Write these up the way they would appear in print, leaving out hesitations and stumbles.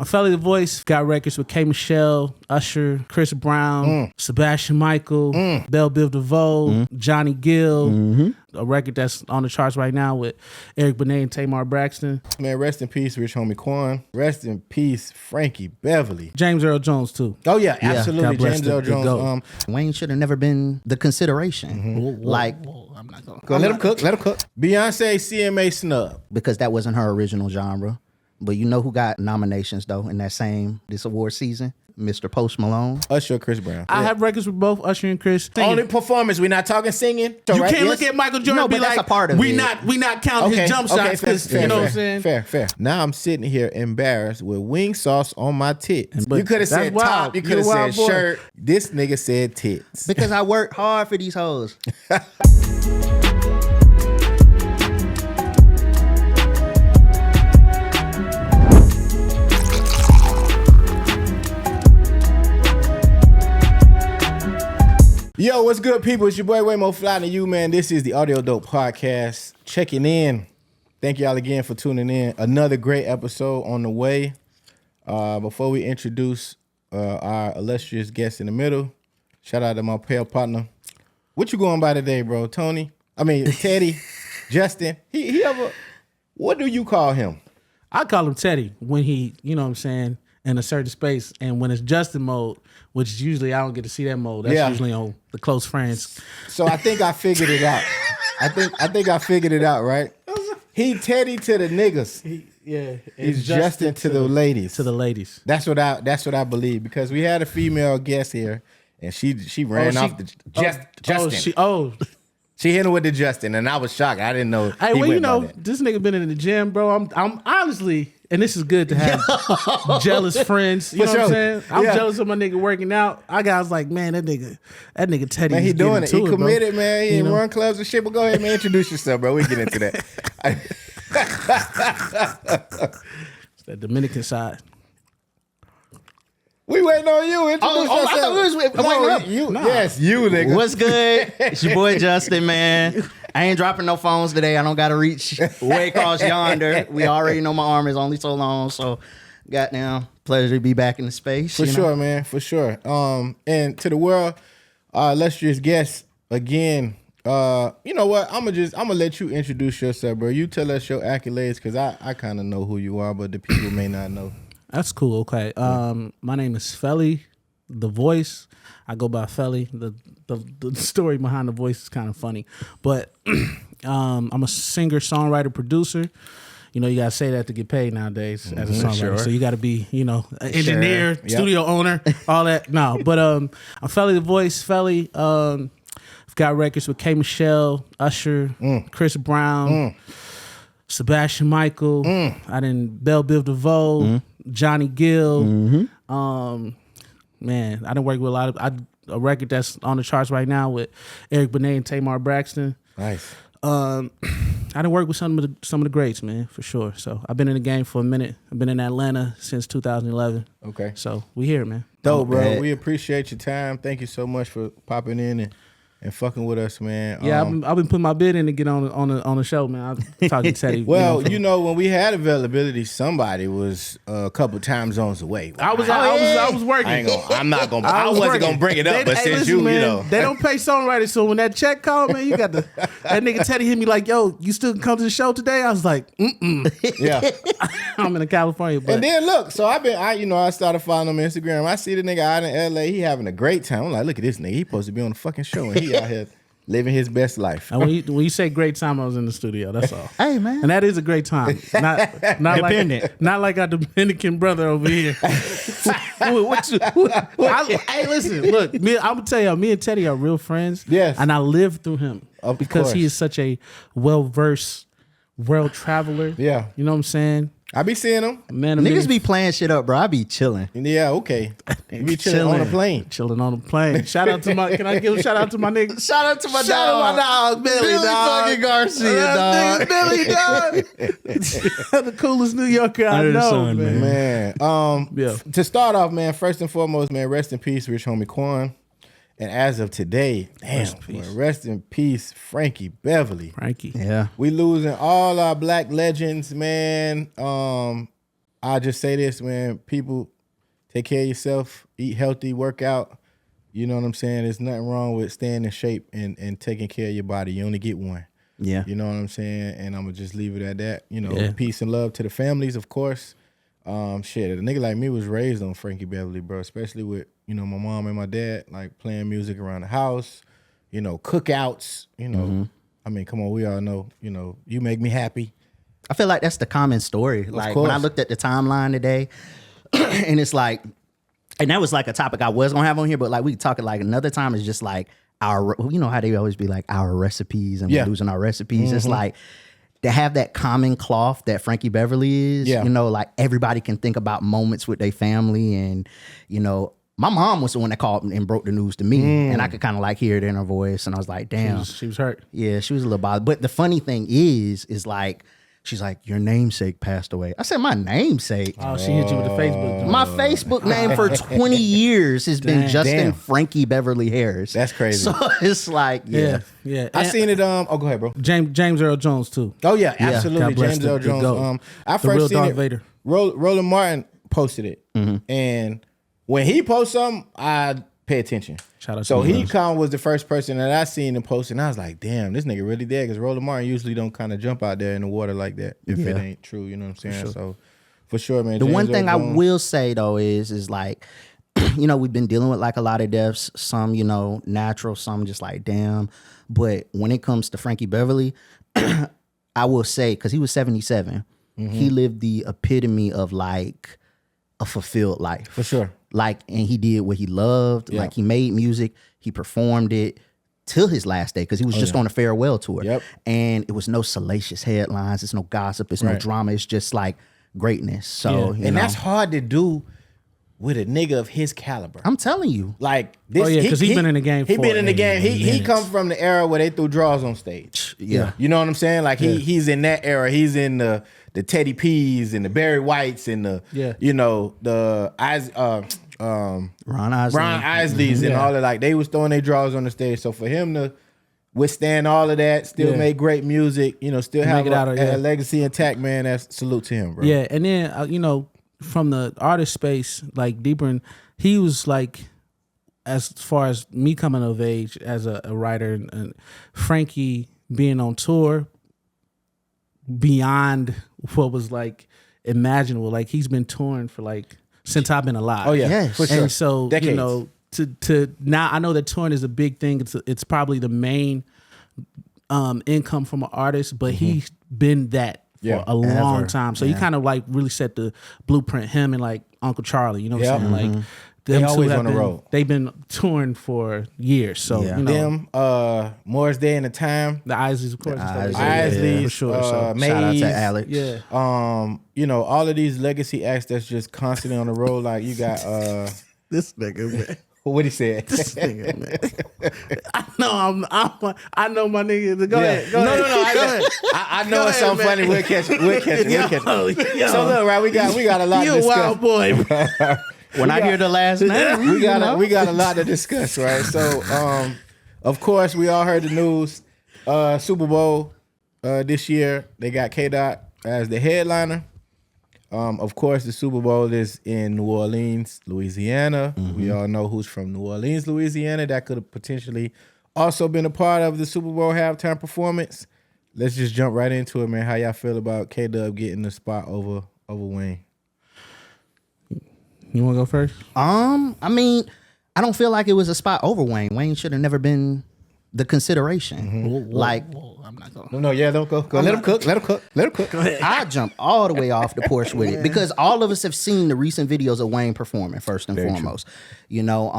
Felly the Voice. Got records with K. Michelle, Usher, Chris Brown, Sebastian Michael, Belle Biv DeVoe, Johnny Gill. A record that's on the charts right now with Eric Benet and Tamar Braxton. Man, rest in peace, rich homie Quan. Rest in peace, Frankie Beverly. James Earl Jones too. Oh yeah, absolutely. James Earl Jones. Wayne should have never been the consideration. I'm not gonna. Let him cook. Let him cook. Beyonce CMA Snub. Because that wasn't her original genre. But you know who got nominations though in this award season? Mr. Post Malone. Usher, Chris Brown. I have records with both Usher and Chris. Only performance. We're not talking singing. You can't look at Michael Jordan and be that's like, a part of we it. not counting his jump shots because you know what I'm saying. Fair. Now I'm sitting here embarrassed with wing sauce on my tits. But You could have said that's top. wild. You could have You're a said wild boy. shirt. This nigga said tits. Because I worked hard for these hoes. Yo, what's good, people? It's your boy way more fly than you, man. This is the Audio Dope Podcast. Checking in. Thank y'all again for tuning in. Another great episode on the way. Before we introduce our illustrious guest in the middle, shout out to my pale partner. What you going by today, bro? Tony? I mean, Teddy, Justin. He ever? What do you call him? I call him Teddy when he, you know what I'm saying, in a certain space, and when it's Justin mode, which usually I don't get to see that mode. That's usually on the close friends. So I think I figured it out. I think I figured it out, right? He Teddy to the niggas. He's Justin to the ladies. To the ladies. That's what I believe, because we had a female guest here and she ran off the Justin. She hit him with the Justin, and I was shocked. I didn't know. Hey, well, you know, this nigga been in the gym, bro. I'm honestly, and this is good to have jealous friends. You know what I'm saying? I'm jealous of my nigga working out. I was like, man, that nigga Teddy. Man, he doing it. He committed, bro. man. He run clubs and shit. But go ahead, man. Introduce yourself, bro. We get into that. It's that Dominican side. We waiting on you. Introduce yourself. I thought we was waiting up. You. Nah. Yes, you, nigga. What's good? It's your boy Justin, man. I ain't dropping no phones today. I don't got to reach way across yonder. We already know my arm is only so long. So, goddamn, pleasure to be back in the space. For sure, man. For sure. And to the world, illustrious guest again. You know what? I'm gonna let you introduce yourself, bro. You tell us your accolades, because I kind of know who you are, but the people may not know. That's cool. Okay. My name is Felly, the voice. I go by Felly. The story behind the voice is kind of funny, but I'm a singer, songwriter, producer. You know, you gotta say that to get paid nowadays as a songwriter. Sure. So you gotta be, you know, an engineer, studio owner, all that. No, but I'm Felly the voice. Felly. I've got records with K. Michelle, Usher, Chris Brown, Sebastian Michael. Belle Biv DeVoe. Johnny Gill, man, I done work with a record that's on the charts right now with Eric Benet and Tamar Braxton. Nice. I done work with some of the greats, man, for sure. So I've been in the game for a minute. I've been in Atlanta since 2011. Okay. So we here, man. Dope, bro. We appreciate your time. Thank you so much for popping in and fucking with us, man. Yeah, I've been putting my bid in to get on the show, man. I'm talking to Teddy. Well, you know, when we had availability, somebody was a couple time zones away. I was working. I wasn't gonna bring it up, but since you know, they don't pay songwriters, so when that check called, man, you got that nigga Teddy hit me like, yo, you still come to the show today? I was like, yeah, I'm in California. But. And then look, so I started following him on Instagram. I see the nigga out in LA, he having a great time. I'm like, look at this nigga, he supposed to be on the fucking show, and he out here living his best life. And when you say great time, I was in the studio. That's all. Hey, man, and that is a great time. Not like our Dominican brother over here. Hey, listen, look, I'm gonna tell y'all, me and Teddy are real friends. Yes, and I lived through him because course. he is such a well-versed world traveler. Yeah, you know what I'm saying. I be seeing them. Niggas be playing shit up, bro. I be chilling. Yeah, okay. You be chilling on a plane. Chilling on a plane. Shout out to my. Can I give a shout out to my nigga? Shout out to my dog, Billy dog. Fucking Garcia, dog. Billy dog. The coolest New Yorker I know, man. To start off, man. First and foremost, man. Rest in peace, rich homie Quan. And as of today, rest in peace, Frankie Beverly. Frankie. Yeah. We losing all our black legends, man. I just say this, man. People, take care of yourself, eat healthy, work out. You know what I'm saying? There's nothing wrong with staying in shape and taking care of your body. You only get one. Yeah. You know what I'm saying? And I'm going to just leave it at that. You know, peace and love to the families, of course. Shit, a nigga like me was raised on Frankie Beverly, bro, especially with, you know, my mom and my dad, like playing music around the house, you know, cookouts, you know. I mean, come on, we all know, you know, you make me happy. I feel like that's the common story. Like when I looked at the timeline today, and it's like, and that was like a topic I was gonna have on here, but like we talk it like another time. It's just like our, you know how they always be like our recipes and we're losing our recipes. It's like to have that common cloth that Frankie Beverly is. You know, like everybody can think about moments with their family, and you know. My mom was the one that called and broke the news to me, and I could kind of like hear it in her voice, and I was like, "Damn, She was hurt. Yeah, she was a little bothered." But the funny thing is like, she's like, "Your namesake passed away." I said, "My namesake." Oh, she hit you with the Facebook. My Facebook name for 20 years has been Justin Frankie Beverly Harris. That's crazy. So it's like, Yeah. I seen it. Oh, go ahead, bro. James Earl Jones too. Oh yeah, absolutely. God bless James Earl the Jones. GOAT. I The real first seen Darth it. Vader. Roland Martin posted it, and when he posts something, I pay attention. Shout out to So him. he was the first person that I seen him post, and I was like, "Damn, this nigga really dead." Because Roland Martin usually don't kind of jump out there in the water like that if it ain't true. You know what I'm saying? So for sure, man. The James one thing I Earl Jones- will say though is like, you know, we've been dealing with like a lot of deaths, some, you know, natural, some just like damn. But when it comes to Frankie Beverly, I will say, because he was 77, he lived the epitome of like a fulfilled life. for sure. Like, and he did what he loved. Like he made music, he performed it till his last day because he was just on a farewell tour. And it was no salacious headlines, it's no gossip, it's no drama. It's just like greatness. So you And know, that's hard to do with a nigga of his caliber. I'm telling you. Like this, Oh, yeah, 'cause he been in the game He for been in the a game. He minute. come from the era where they threw draws on stage. Yeah. You know what I'm saying? Like he's in that era. He's in the Teddy P's and the Barry Whites and the you know the Ron Isleys and all that. Like they was throwing their draws on the stage. So for him to withstand all of that, still make great music, you know, still have it out of- a legacy intact, man. That's salute to him, bro. Yeah, and then you know, from the artist space, like deeper in, he was like, as far as me coming of age as a writer, and Frankie being on tour beyond what was like imaginable. Like he's been touring for like since I've been alive. Oh yeah, Yes. for sure. And so Decades. you know, to now I know that touring is a big thing. It's probably the main income from an artist, but he's been that for a long time. So he kind of like really set the blueprint. Him and like Uncle Charlie, you know what I'm saying? Like them They always two have on the been- road. They've been touring for years. So you know, Them, Morris Day and the Time, the Isleys, of course. and stuff like that. Isleys, for sure. So, Maze, Shout out to Alex. yeah. you know, all of these legacy acts that's just constantly on the road. Like you got This nigga, man. what he said. I know my nigga. Go ahead. Go no, ahead. no, no. I know it's something funny. We'll catch it. We'll catch it. So look, right, we got a lot You to a discuss. wild boy. bro. When I hear the last name, we got a lot to discuss, right? So, of course, we all heard the news. Super Bowl this year, they got K-Dot as the headliner. Of course, the Super Bowl is in New Orleans, Louisiana. We all know who's from New Orleans, Louisiana. That could have potentially also been a part of the Super Bowl halftime performance. Let's just jump right into it, man. How y'all feel about K-Dub getting the spot over Wayne? You want to go first? I mean, I don't feel like it was a spot over Wayne. Wayne should have never been the consideration. Like, I'm not going. No, yeah, don't go. Let him cook. Let him cook. I jumped all the way off the porch with it because all of us have seen the recent videos of Wayne performing first and foremost. You know,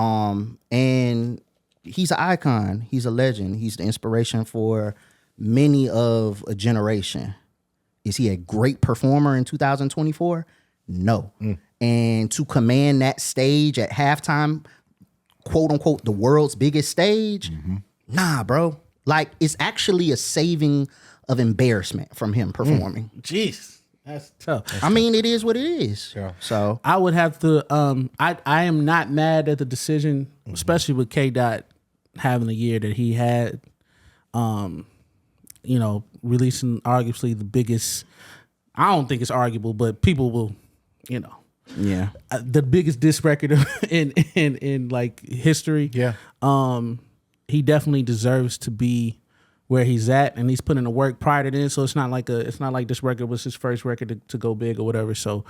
and he's an icon. He's a legend. He's the inspiration for many of a generation. Is he a great performer in 2024? No. And to command that stage at halftime, quote unquote, the world's biggest stage, nah, bro. Like, it's actually a saving of embarrassment from him performing. Jeez, that's tough. I mean, it is what it is. Yeah. So I would have to. I am not mad at the decision, especially with K. Dot having the year that he had. You know, releasing arguably the biggest. I don't think it's arguable, but people will Yeah. the biggest diss record in like history. Yeah. He definitely deserves to be where he's at, and he's put in the work prior to this. So it's not like this record was his first record to go big or whatever. So,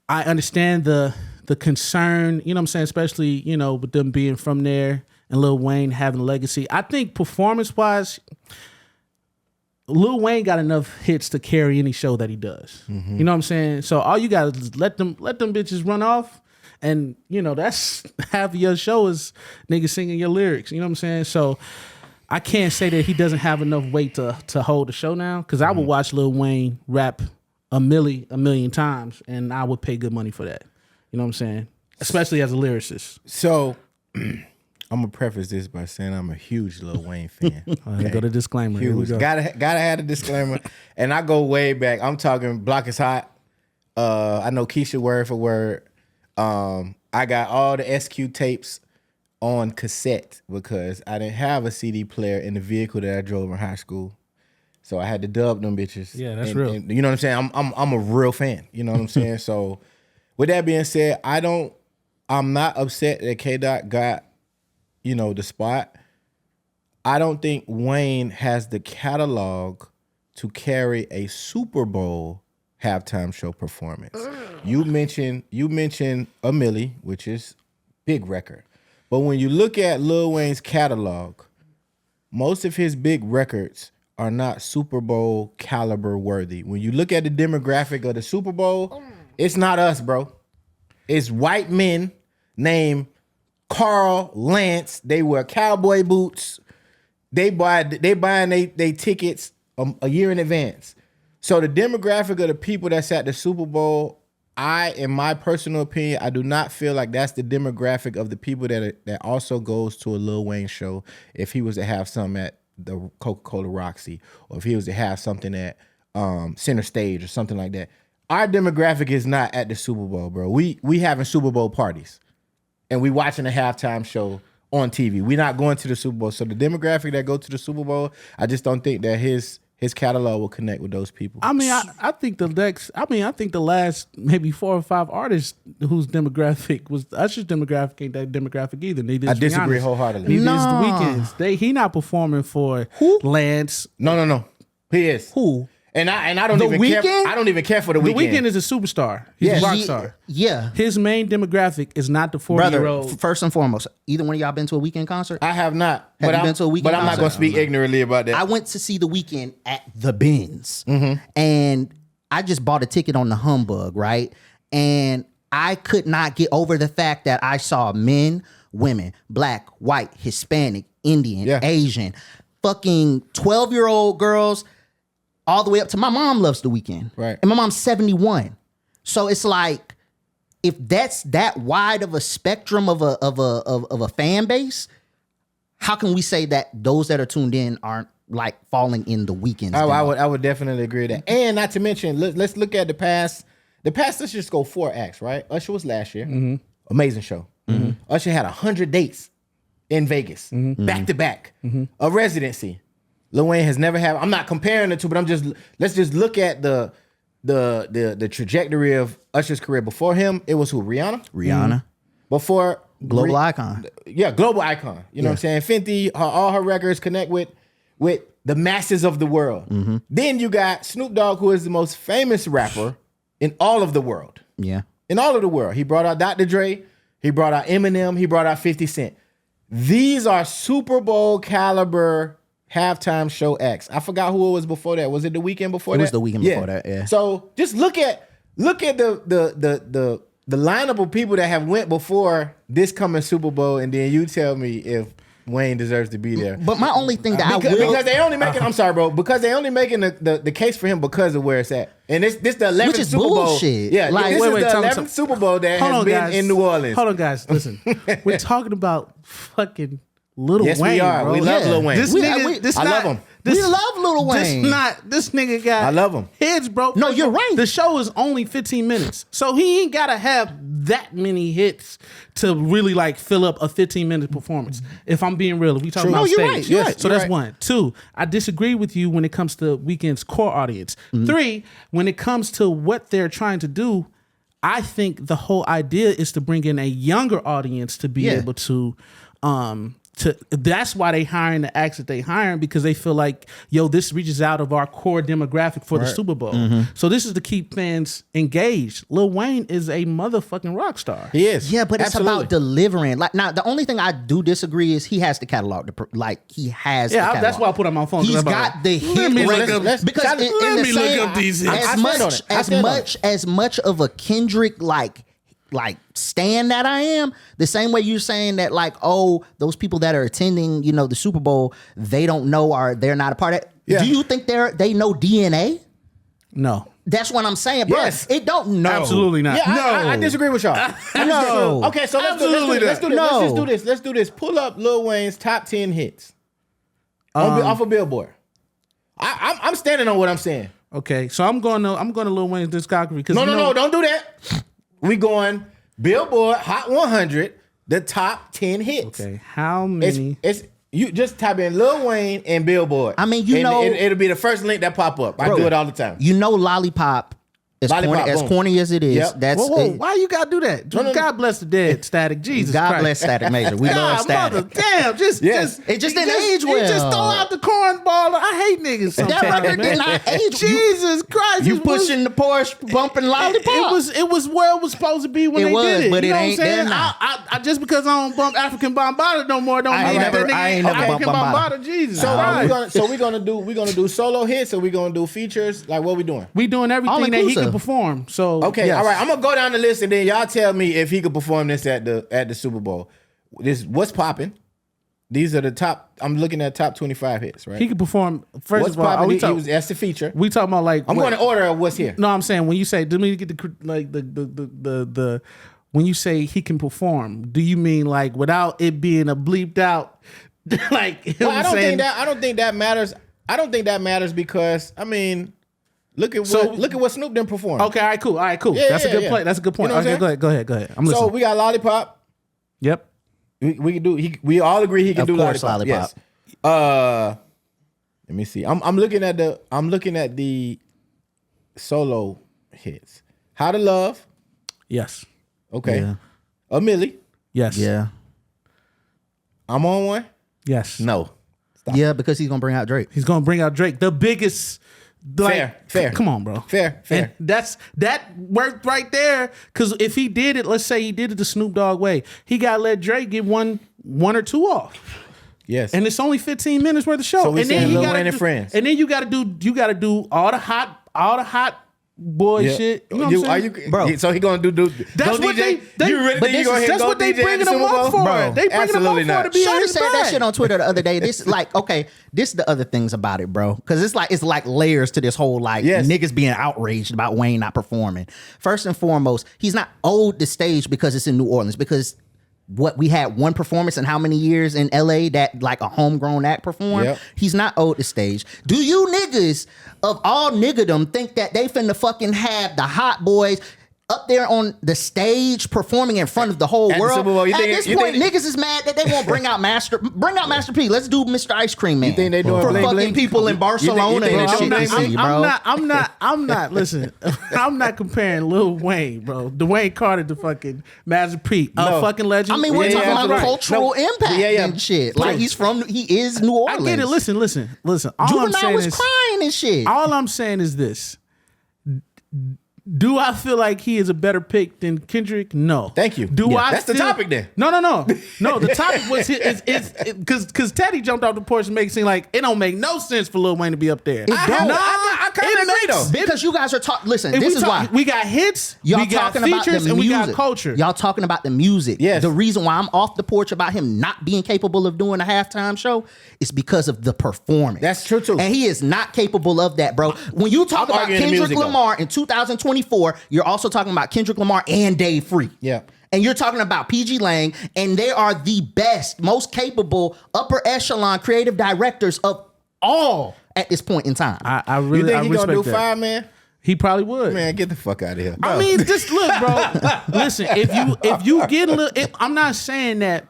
I understand the concern, you know what I'm saying, especially, with them being from there and Lil Wayne having a legacy. I think performance-wise, Lil Wayne got enough hits to carry any show that he does. Mm-hmm. You know what I'm saying? So all you got is let them bitches run off, and that's half of your show is niggas singing your lyrics. You know what I'm saying? So I can't say that he doesn't have enough weight to hold the show now, because I would watch Lil Wayne rap a million times, and I would pay good money for that. You know what I'm saying? Especially as a lyricist. So I'm gonna preface this by saying I'm a huge Lil Wayne fan. Okay? Go to disclaimer. Here we Huge. go. Gotta have a disclaimer. And I go way back. I'm talking Block is Hot. I know Keisha word for word. I got all the SQ tapes on cassette because I didn't have a CD player in the vehicle that I drove in high school. So I had to dub them bitches. Yeah, that's real. And you know what I'm saying? I'm a real fan. You know what I'm saying? So with that being said, I'm not upset that K-Dot got, the spot. I don't think Wayne has the catalog to carry a Super Bowl halftime show performance. You mentioned A Milli, which is big record. But when you look at Lil Wayne's catalog, most of his big records are not Super Bowl caliber worthy. When you look at the demographic of the Super Bowl, it's not us, bro. It's white men named Carl, Lance. They wear cowboy boots. They buying they tickets a year in advance. So the demographic of the people that's at the Super Bowl, in my personal opinion, I do not feel like that's the demographic of the people that also goes to a Lil Wayne show if he was to have something at the Coca-Cola Roxy, or if he was to have something at Center Stage or something like that. Our demographic is not at the Super Bowl, bro. We having Super Bowl parties, and we watching a halftime show on TV. We not going to the Super Bowl. So the demographic that go to the Super Bowl, I just don't think that his catalog will connect with those people. I mean, I think the last maybe 4 or 5 artists whose demographic was Usher's demographic ain't that demographic either. I disagree wholeheartedly. He did the Weeknd's. He not performing for who? Lance. No. He is. Who? And I don't even care. I don't even care for the Weeknd. The Weeknd is a superstar. He's a rock star. Yeah. His main demographic is not the 40-year-old. Brother, first and foremost, either one of y'all been to a Weeknd concert? I have not. Have you been to a Weeknd But I'm not concert? going to speak ignorantly about that. I went to see the Weeknd at the Benz, and I just bought a ticket on the Humbug, right? And I could not get over the fact that I saw men, women, black, white, Hispanic, Indian, Asian, fucking 12-year-old girls, all the way up to my mom loves the Weeknd. Right. And my mom's 71. So it's like, if that's that wide of a spectrum of a fan base, how can we say that those that are tuned in aren't like falling in the Weeknd's? I would definitely agree with that. And not to mention, let's look at the past. The past, let's just go 4 acts, right? Usher was last year. Amazing show. Usher had 100 dates in Vegas, back to back. A residency. Lil Wayne has never had. I'm not comparing the two, but let's just look at the trajectory of Usher's career. Before him, it was who? Rihanna. Before Global icon. Yeah, global icon. You know what I'm saying? Fenty, all her records connect with the masses of the world. Then you got Snoop Dogg, who is the most famous rapper in all of the world. Yeah. In all of the world. He brought out Dr. Dre. He brought out Eminem. He brought out 50 Cent. These are Super Bowl caliber halftime show acts. I forgot who it was before that. Was it the Weeknd before that? It was the Weeknd before that, yeah. So just look at the lineup of people that have went before this coming Super Bowl, and then you tell me if Wayne deserves to be there. But my only thing that because they only making I'm sorry, bro, because they only making the case for him because of where it's at. And this the 11th Which is Super bullshit. Bowl. Yeah, Like, this wait, is the wait, 11th Super Bowl that Hold has on, been guys. in New Orleans. Hold on, guys. Listen, we're talking about fucking Lil Yes, Wayne, we are. bro. We love Lil Wayne. This nigga, I love him. We love Lil Wayne. This nigga got I love him. hits, bro. No, you're right. The show is only 15 minutes. So he ain't gotta have that many hits to really like fill up a 15-minute performance. If I'm being real, if we talking about you're stage. right, you're right, So you're that's right. 1. 2, I disagree with you when it comes to Weeknd's core audience. 3, when it comes to what they're trying to do, I think the whole idea is to bring in a younger audience to be able to that's why they hiring the acts that they hiring, because they feel like, yo, this reaches out of our core demographic for the Super Bowl. So this is to keep fans engaged. Lil Wayne is a motherfucking rock star. He is. Yeah, but it's Absolutely. about delivering. Like now, the only thing I do disagree is he has the catalog. He has. the catalog. That's why I put on my phone. 'cause He's I'm like, got the let hit me rate. look up- let's- because let in me the look same, up these hits. I stand on it. I stand on it. as much of a Kendrick like stan that I am, the same way you're saying that like, oh, those people that are attending, the Super Bowl, they don't know or they're not a part of it. Yeah. Do you think they know DNA? No. That's what I'm saying, bro. Yes. It don't know. Absolutely not. Yeah, No. I disagree with y'all. No. Okay, so let's do Absolutely this. Let's do this. not. Let's just No. do this. Let's do this. Pull up Lil Wayne's top 10 hits off of Billboard. I'm standing on what I'm saying. Okay, so I'm going to Lil Wayne's discography because No, don't do that. We going Billboard Hot 100, the top 10 hits. Okay, how many? It's you just type in Lil Wayne and Billboard. I mean, and it'll be the first link that pop up. I do it all the time. Lollipop, Lollipop, boom. corny as it is, Yep. that's Whoa, it. why you gotta do that? God bless the dead, Static. Jesus God Christ. bless Static Major. We love God, Static. mother, damn, Yes. It just didn't age He just well. throw out the cornball. I hate niggas sometimes, That record man. did not age. Jesus Christ. You it was- pushing the Porsche, bumping Lollipop. It was where it was supposed to be when It they was, did it. but you it know ain't what I'm saying? there now. I just because I don't bump African Bombada no more don't I mean ain't that never- nigga I ain't never African bumped Bombada. Jesus So Christ. we gonna do solo hits or we gonna do features? Like what we doing? We doing everything that he All-inclusive. can perform. So Okay, yes. all right. I'm gonna go down the list and then y'all tell me if he could perform this at the Super Bowl. This what's popping. These are the top. I'm looking at top 25 hits, right? He could perform. First What's of all, popping? we That's the feature. talking about like I'm what- going to order of what's here. No, I'm saying when you say, let me get the when you say he can perform, do you mean like without it being a bleeped out, like? You know Well, what I'm saying? I don't think that matters. I don't think that matters because I mean, look at what Snoop done performed. Okay, all right, cool. Yeah, That's a good yeah. point. That's a good point. You know what Okay, I'm go ahead. I'm So listening. we got Lollipop. Yep. We can do. We all agree he can Of do course, Lollipop. Lollipop. Yes. Let me see. I'm looking at the solo hits. How to Love. Yes. Okay. Yeah. A Millie. Yes. Yeah. I'm on one. Yes. No. Yeah, because he's gonna bring out Drake. He's gonna bring out Drake, the biggest. Like, Fair. Come on, bro. Fair. And that worked right there. Because if he did it, let's say he did it the Snoop Dogg way, he got to let Drake get one or two off. Yes. And it's only 15 minutes worth of show. So we and then saying you Lil gotta Wayne and do- Friends. And then you gotta do all the hot boy Yeah. shit. You know what I'm are saying? you, Bro. So he gonna do That's no what DJ? they You really but think you this gonna is- hit that's go what they DJ at bringing the him Super up Bowl? for. Bro, They bringing him absolutely up for not. to be Shorty in his said that bag. shit on Twitter the other day. This like okay, this the other things about it, bro. Because it's like layers to this whole like Yes. niggas being outraged about Wayne not performing. First and foremost, he's not owed the stage because it's in New Orleans. Because what we had one performance in how many years in LA that like a homegrown act performed. Yep. He's not owed the stage. Do you niggas of all niggerdom think that they finna fucking have the hot boys up there on the stage performing in front of the whole At the world? Super Bowl, you At think- this you point, think- niggas is mad that they won't bring out Master P. Let's do Mr. Ice Cream Man. You think they doing for bling fucking bling? people in Barcelona think and they shit doing to bling see, bling? bro? I'm not. Listen, I'm not comparing Lil Wayne, bro. Dwayne Carter to fucking Master P. A No. fucking legend. I mean, we're Yeah, talking about absolutely. cultural No. impact Yeah. and shit. Like he is New I Orleans. get it. Listen. All I'm Juvenile saying was is, crying and shit. all I'm saying is this. Do I feel like he is a better pick than Kendrick? No. Thank you. Do Yeah. I? That's the feel- topic then. No. The topic was because Teddy jumped off the porch and made it seem like it don't make no sense for Lil Wayne to be up there. don't. I kinda it agree, makes- though. Because you guys are talking. Listen, If this we is talk- why we got hits, y'all we got talking about the features, and we music. got culture. Y'all talking about the music. Yes. The reason why I'm off the porch about him not being capable of doing a halftime show is because of the performance. That's true, too. And he is not capable of that, bro. When you talk I'm about arguing the Kendrick music, though. Lamar in 2024, you're also talking about Kendrick Lamar and Dave Free. Yeah. And you're talking about PG Lang, and they are the best, most capable, upper echelon creative directors of all at this point in time. I You really think I he respect gonna do that. Fireman? He probably would. Man, get the fuck out of here. I mean, just look, bro. Listen, if you get a little, I'm not saying that.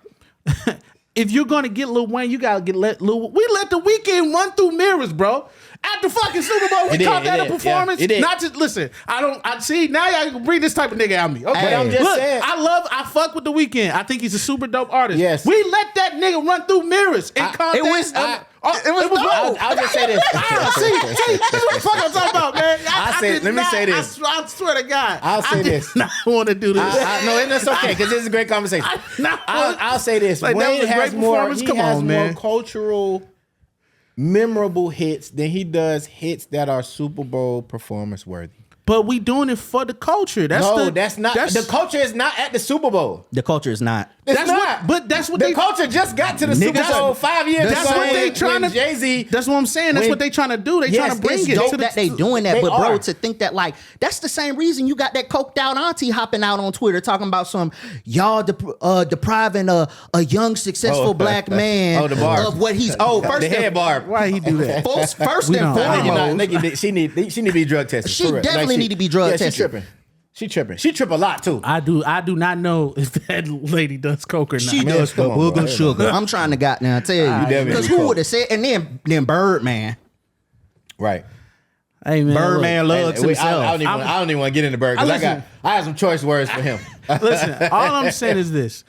If you're gonna get Lil Wayne, you gotta we let The Weeknd run through mirrors, bro. At the fucking Super Bowl, we called that a performance. Yeah, not just listen. I see now. Y'all can bring this type of nigga at me. Okay, Hey, I'm just look, saying. I fuck with The Weeknd. I think he's a super dope artist. Yes. We let that nigga run through mirrors and call it that. was- it was dope. I'll just say this. See, that's what the fuck I'm talking about, man. Let me say this. I swear to God, I'll say I did this. not want to do this. No, it's okay because this is a great conversation. I'll say this. Like, that Wayne was a has great more. performance. He Come has on, more man. cultural, memorable hits than he does hits that are Super Bowl performance worthy. But we doing it for the culture. That's not. The culture is not at the Super Bowl. The culture is not. It's That's not. what. But that's what The they. culture just got to the Super Bowl 5 years That's ago. what they trying to. Jay-Z. That's what I'm saying. That's when- what they trying to do. They Yes, trying to bring it's it Dope to that the. they doing that, They but bro, are. to think that like that's the same reason you got that coked out auntie hopping out on Twitter talking about some y'all depriving a young successful black man the barb. of what he's first the head and barb. Why he do that? first We and don't. foremost. She need to be drug tested. She for real. definitely need to be drug tested. She tripping. She trip a lot too. I do not know if that lady does coke or not. She Man, does the come on, bro. booger sugar. I'm trying to goddamn tell you definitely because do who coke. would have said? And then Birdman. Right. Hey man, Birdman look, loves I himself. don't even want to get into Bird because I have some choice words for him. listen. All I'm saying is this: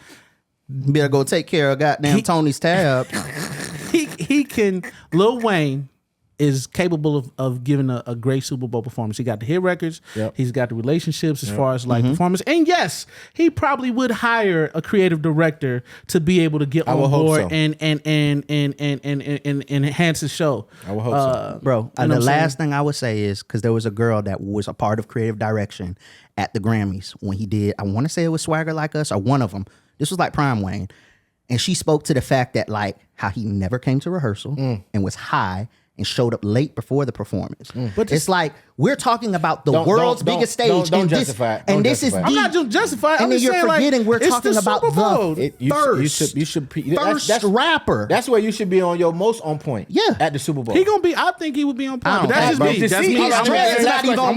Better go take care of goddamn Tony's tab. he can. Lil Wayne is capable of giving a great Super Bowl performance. He got the hit records. Yep. He's got the relationships as far as like performance. And yes, he probably would hire a creative director to be able to get I on would hope board so. and enhance his show. I would hope so. Bro, You know the what I'm last thing I would say is because there was a girl that was a part of creative direction at the Grammys when he did, I want to say it was Swagger Like Us or one of them. This was like Prime Wayne. And she spoke to the fact that like how he never came to rehearsal and was high and showed up late before the performance. But it's like we're talking about the world's biggest stage. Don't and this, justify it. and Don't this is justify it. I'm the- not just justifying. And I'm then just you're saying, forgetting like, we're it's talking the about Super Bowl. You should first rapper. That's where you should be on your most on point. Yeah. At the Super Bowl. He gonna be. I think he would be on I point. don't But that's know, just bro. me. That's me. Hold on, Dre's not even on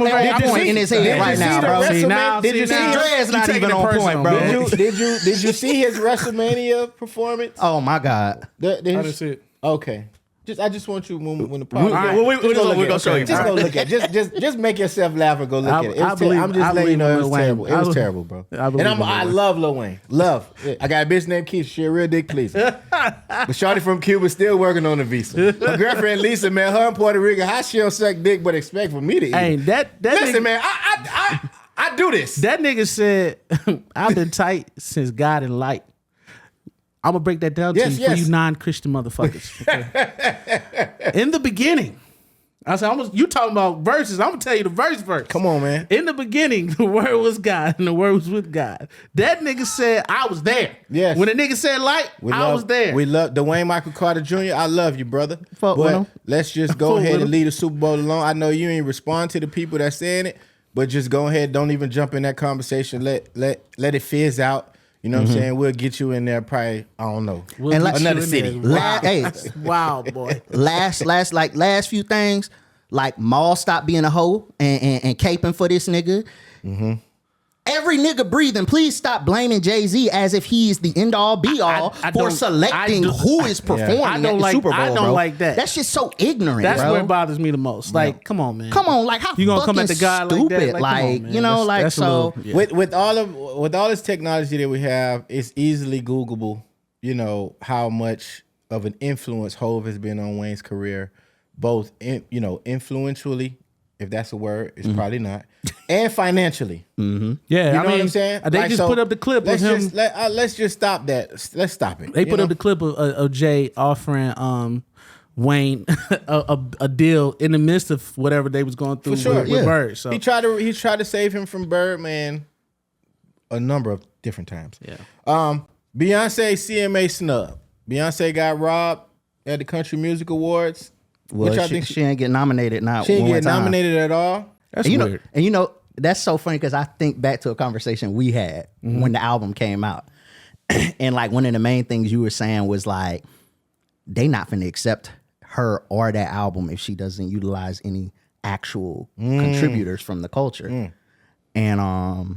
point in his head right now, bro. See, Dre's not even on point, bro. Did you see his WrestleMania performance? Oh my God. I didn't see it. Okay. I just want you when the part. We're gonna show you. Just go look at it. Just make yourself laugh and go look at it. I'm just letting you know it was terrible. It was terrible, bro. And I love Lil Wayne. Love. I got a bitch named Keisha. She a real dick pleaser. But shorty from Cuba still working on the visa. My girlfriend Lisa, man, her in Puerto Rico. How she don't suck dick but expect for me to eat? Hey, that Listen, nigga, man, I do this. that nigga said, "I've been tight since God and light." I'm gonna break that down to you for you non-Christian motherfuckers. Okay? In the beginning, I said, you talking about verses. I'm gonna tell you the verse. Come on, man. In the beginning, the word was God and the word was with God. That nigga said, I was there. Yes. When the nigga said light, I was there. We love Dwayne Michael Carter Jr. I love you, brother. Fuck with but him. let's just go Fuck ahead with and him. leave the Super Bowl alone. I know you ain't respond to the people that's saying it, but just go ahead. Don't even jump in that conversation. Let it fizz out. You know what I'm saying? We'll get you in there probably, I don't know. We'll And get like- you another in city. there. Wow. Hey. Wow, boy. last few things, like Maul stopped being a hoe and caping for this nigga. Every nigga breathing, please stop blaming Jay-Z as if he is the end all be all I for don't- selecting who is performing I at don't the like- Super Bowl. I don't bro. like that. That's just so ignorant, That's bro. where it bothers me the most. Like, come on, man. Come on, like how You gonna come at fucking the guy like that? stupid, Like, come on, man. you know, That's- like that's a so. little- yeah. With all this technology that we have, it's easily Googleable, you know, how much of an influence Hove has been on Wayne's career, both influentially, if that's a word, it's probably not, and financially. Yeah, You I know mean, what I'm saying? They Like, just so put up the clip of let's him. Just, let's just stop that. Let's stop it. They you put know? up the clip of Jay offering Wayne a deal in the midst of whatever they was going through For sure. with Yeah. Bird. So he tried to save him from Birdman a number of different times. yeah. Beyonce CMA Snub. Beyonce got robbed at the Country Music Awards. Well, which I she, think she ain't get nominated. Not she didn't one get time. nominated at all. That's And weird. you know that's so funny because I think back to a conversation we had when the album came out, and like one of the main things you were saying was like they not finna accept her or that album if she doesn't utilize any actual contributors from the culture. And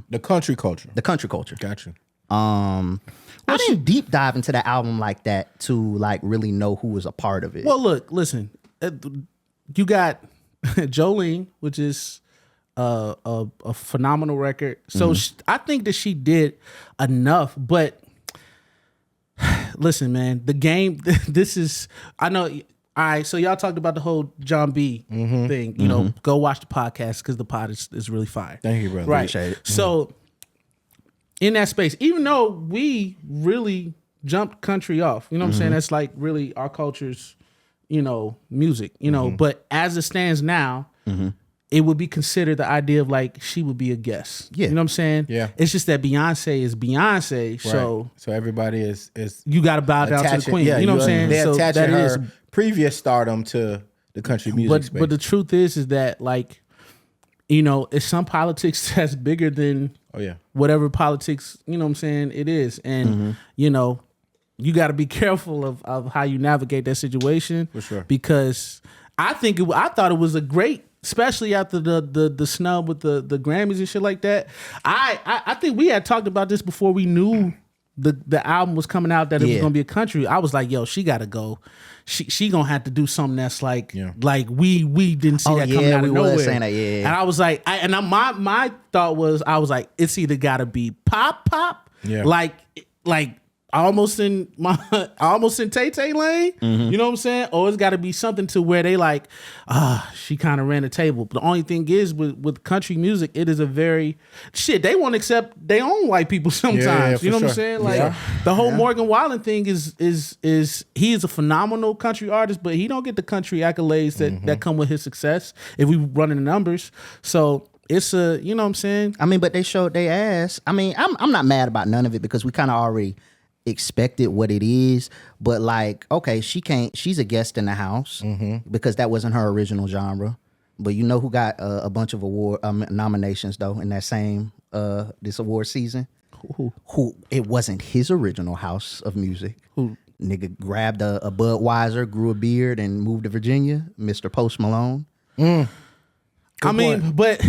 The country culture. the country culture. Got you. I didn't deep dive into the album like that to like really know who was a part of it. Well, look, listen. You got Jolene, which is a phenomenal record. So I think that she did enough. But listen, man, the game. This is. I know. All right. So y'all talked about the whole John B thing. You know, go watch the podcast because the pod is really fire. Thank you, brother. Right. Appreciate it. So in that space, even though we really jumped country off, you know what I'm saying? That's like really our culture's, you know, music, you know, but as it stands now, it would be considered the idea of like she would be a guest. Yeah. You know what I'm saying? Yeah. It's just that Beyonce is Beyonce, so Right. So everybody is you got to bow down to the attaching. queen. Yeah, you know what I'm saying? They're So attaching that her is, previous stardom to the country music space. but the truth is that like, you know, it's some politics that's bigger than oh yeah. whatever politics, you know what I'm saying, it is. And, you know, you got to be careful of how you navigate that situation. For sure. Because I thought it was a great, especially after the snub with the Grammys and shit like that. I think we had talked about this before we knew the album was coming out, that it was Yeah. going to be a country. I was like, yo, she got to go. She gonna have to do something that's like, Yeah. like we didn't see Oh, that coming yeah, out of we was nowhere. saying that, yeah. And I was like, my thought was, I was like, it's either gotta be pop, Yeah. like almost in Tay Tay lane, you know what I'm saying? Or it's gotta be something to where they like, she kind of ran the table. But the only thing is with country music, it is a very they won't accept their own white people sometimes. Yeah, you know for what I'm sure. saying? Like Yeah. the whole Morgan Wallen thing is he is a phenomenal country artist, but he don't get the country accolades that come with his success if we running the numbers. So it's a, you know what I'm saying? I mean, but they showed their ass. I mean, I'm not mad about none of it because we kind of already expected what it is. But like, okay, she's a guest in the house because that wasn't her original genre. But you know who got a bunch of award nominations though in that same this award season? Who it wasn't his original house of music. Who nigga grabbed a Budweiser, grew a beard, and moved to Virginia? Mr. Post Malone. I mean, but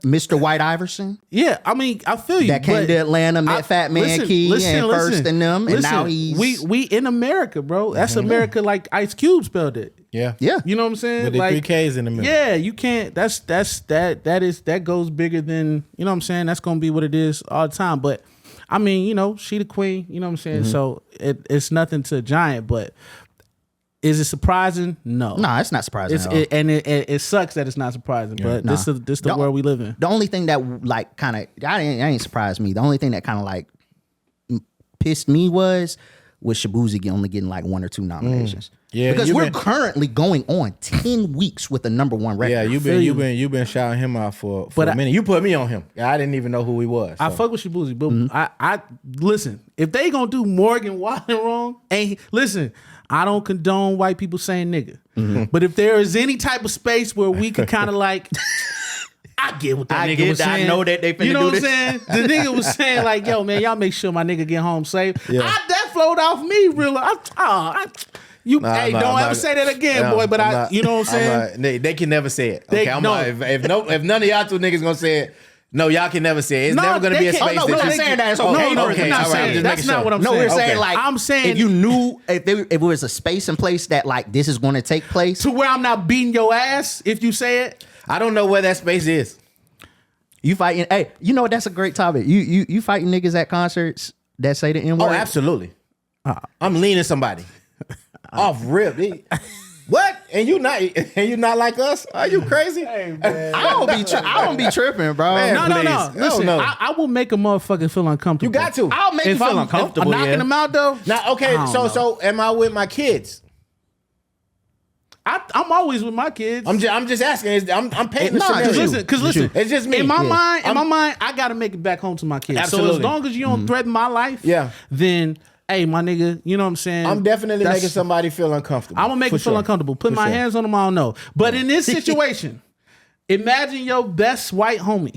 Mr. White Iverson yeah, I mean, I feel you. that came but to Atlanta, met Fat Man Key and First and them, and now listen, he's we in America, bro. That's America like Ice Cube spelled it. Yeah. yeah. You know what I'm saying? With the like, 3 Ks in the middle. Yeah, you can't. That goes bigger than, you know what I'm saying. That's gonna be what it is all the time. But I mean, you know, she the queen. You know what I'm saying. So it's nothing to Giant, but. Is it surprising? No. No, it's not surprising at all. It sucks that it's not surprising, but this the world we live in. The only thing that like kind of I ain't surprised me. The only thing that kind of like pissed me was Shabuzi only getting like 1 or 2 nominations. Yeah, because you we're been- currently going on 10 weeks with the #1 record. Yeah, you've been shouting him out for a minute. You put me on him. I didn't even know who he was. I so. fuck with Shabuzi, but I listen. If they gonna do Morgan Wallen wrong, listen. I don't condone white people saying nigga, but if there is any type of space where we could kind of like, I get what that nigga was saying. I know that they finna you know do what I'm this. saying? The nigga was saying like, yo man, y'all make sure my nigga get home safe. That flowed off me real. Don't ever say that again, boy. But you know what I'm saying? They can never say it. Okay, if none of y'all 2 niggas gonna say it, no, y'all can never say it. It's never gonna be a space. we're not saying that. It's okay. I'm not saying that's not what I'm saying. No, we're saying like I'm saying if you knew if it was a space and place that like this is going to take place to where I'm not beating your ass if you say it. I don't know where that space is. You fighting? Hey, you know what? That's a great topic. You fighting niggas at concerts that say the N word? Oh, absolutely. I'm leaning somebody off rip. What? And you not like us? Are you crazy? Hey, man. I don't be tripping, bro. Man, No. please. Listen, No. I will make a motherfucker feel uncomfortable. You got to. I'll make you If feel I'm uncomfortable. knocking them out though. Now, okay, I don't so am I with my kids? I'm always with my kids. I'm just asking. I'm painting the Nah, scenario. Because listen, It's just me. In my Yeah. mind, I gotta make it back home to my kids. So Absolutely. as long as you don't threaten my life, Yeah. then hey, my nigga, you know what I'm saying? I'm definitely That's- making somebody feel uncomfortable. I'm gonna make For it feel sure. uncomfortable. Put For my sure. hands on them, I don't know. But in this situation, imagine your best white homie.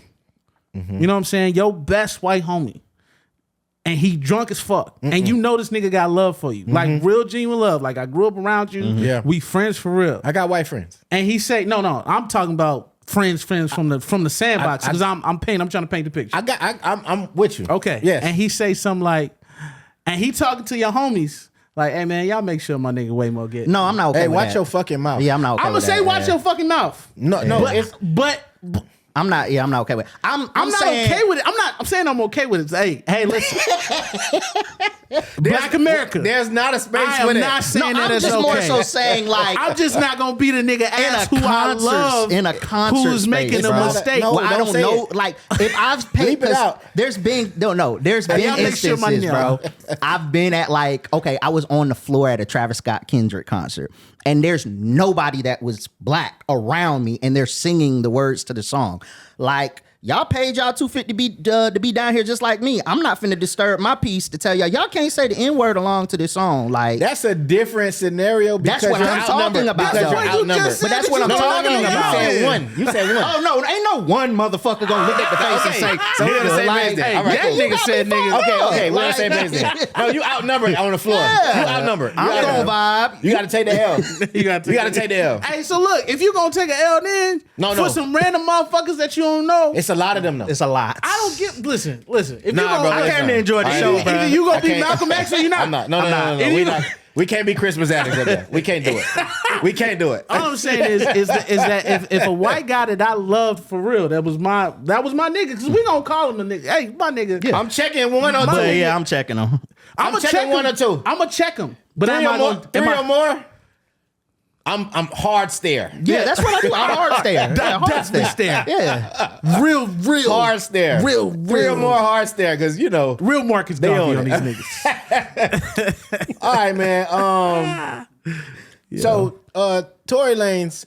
You know what I'm saying? Your best white homie and he drunk as fuck, and you know this nigga got love for you, like real genuine love. Like I grew up around you, Yeah. we friends for real. I got white friends. And he say, no, I'm talking about friends from the sandbox because I'm trying to paint the picture. I'm with you. Okay, Yes. And he say something like, and he talking to your homies like, hey man, y'all make sure my nigga Waymo get. No, I'm not okay Hey, with watch that. your fucking mouth. Yeah, I'm not okay I'm gonna with say that. watch your fucking mouth. No, But I'm not okay with it. I'm not saying, okay with it. I'm saying I'm okay with it. Hey, listen. Black America. There's not a space I for am that. not saying that I'm it's just okay. more so saying like I'm just not gonna be the nigga ass who I love in a concert who's making space, a bro. mistake. No, Well, I don't don't say know. it. Like if I've paid, Bleep it out. there's been there's been y'all make sure my instances, bro. nigga- I've been at like, okay, I was on the floor at a Travis Scott Kendrick concert, and there's nobody that was black around me, and they're singing the words to the song. Like y'all paid y'all $250 to be down here just like me. I'm not finna disturb my peace to tell y'all can't say the N-word along to this song. Like That's a different scenario because That's what you're I'm talking outnumbered. about, Because though. you're But you outnumbered. just said But that's that what you I'm gonna talking let him about. You said one. You said one. oh no, ain't no one motherfucker gonna look at the face and say, So we're on the same like, page then. hey, All right, that cool. nigga said nigga. Okay, we're on the Like- same page then. No, you outnumbered on the floor. Yeah. You outnumbered. I'm gonna vibe. You got to take the L. You gotta take the L. Hey, so look, if you gonna take an L, then No. for some random motherfuckers that you don't know, It's a lot of them though. It's a lot. I don't get. Listen. If Nah, you gonna, bro, I listen. came to enjoy the All right, show, either- bro. either you gonna I be can't- Malcolm X or you not. I'm not. No. Either We you- not. We can't be Christmas addicts up there. We can't do it. We can't do it. All I'm saying is that if a white guy that I loved for real, that was my nigga, because we gonna call him a nigga. Hey, my nigga. I'm checking one or two. But yeah, I'm checking them. I'm checking one or two. I'm gonna check him, but Three am I or more. gonna? Three or more. I'm hard stare. Yeah, that's what I do. I hard stare. Yeah, hard Definitely stare. Yeah. Real Hard stare. real, Three or more hard stare because real Marcus Garvey own on it. these niggas. All right, man. So Tory Lanez.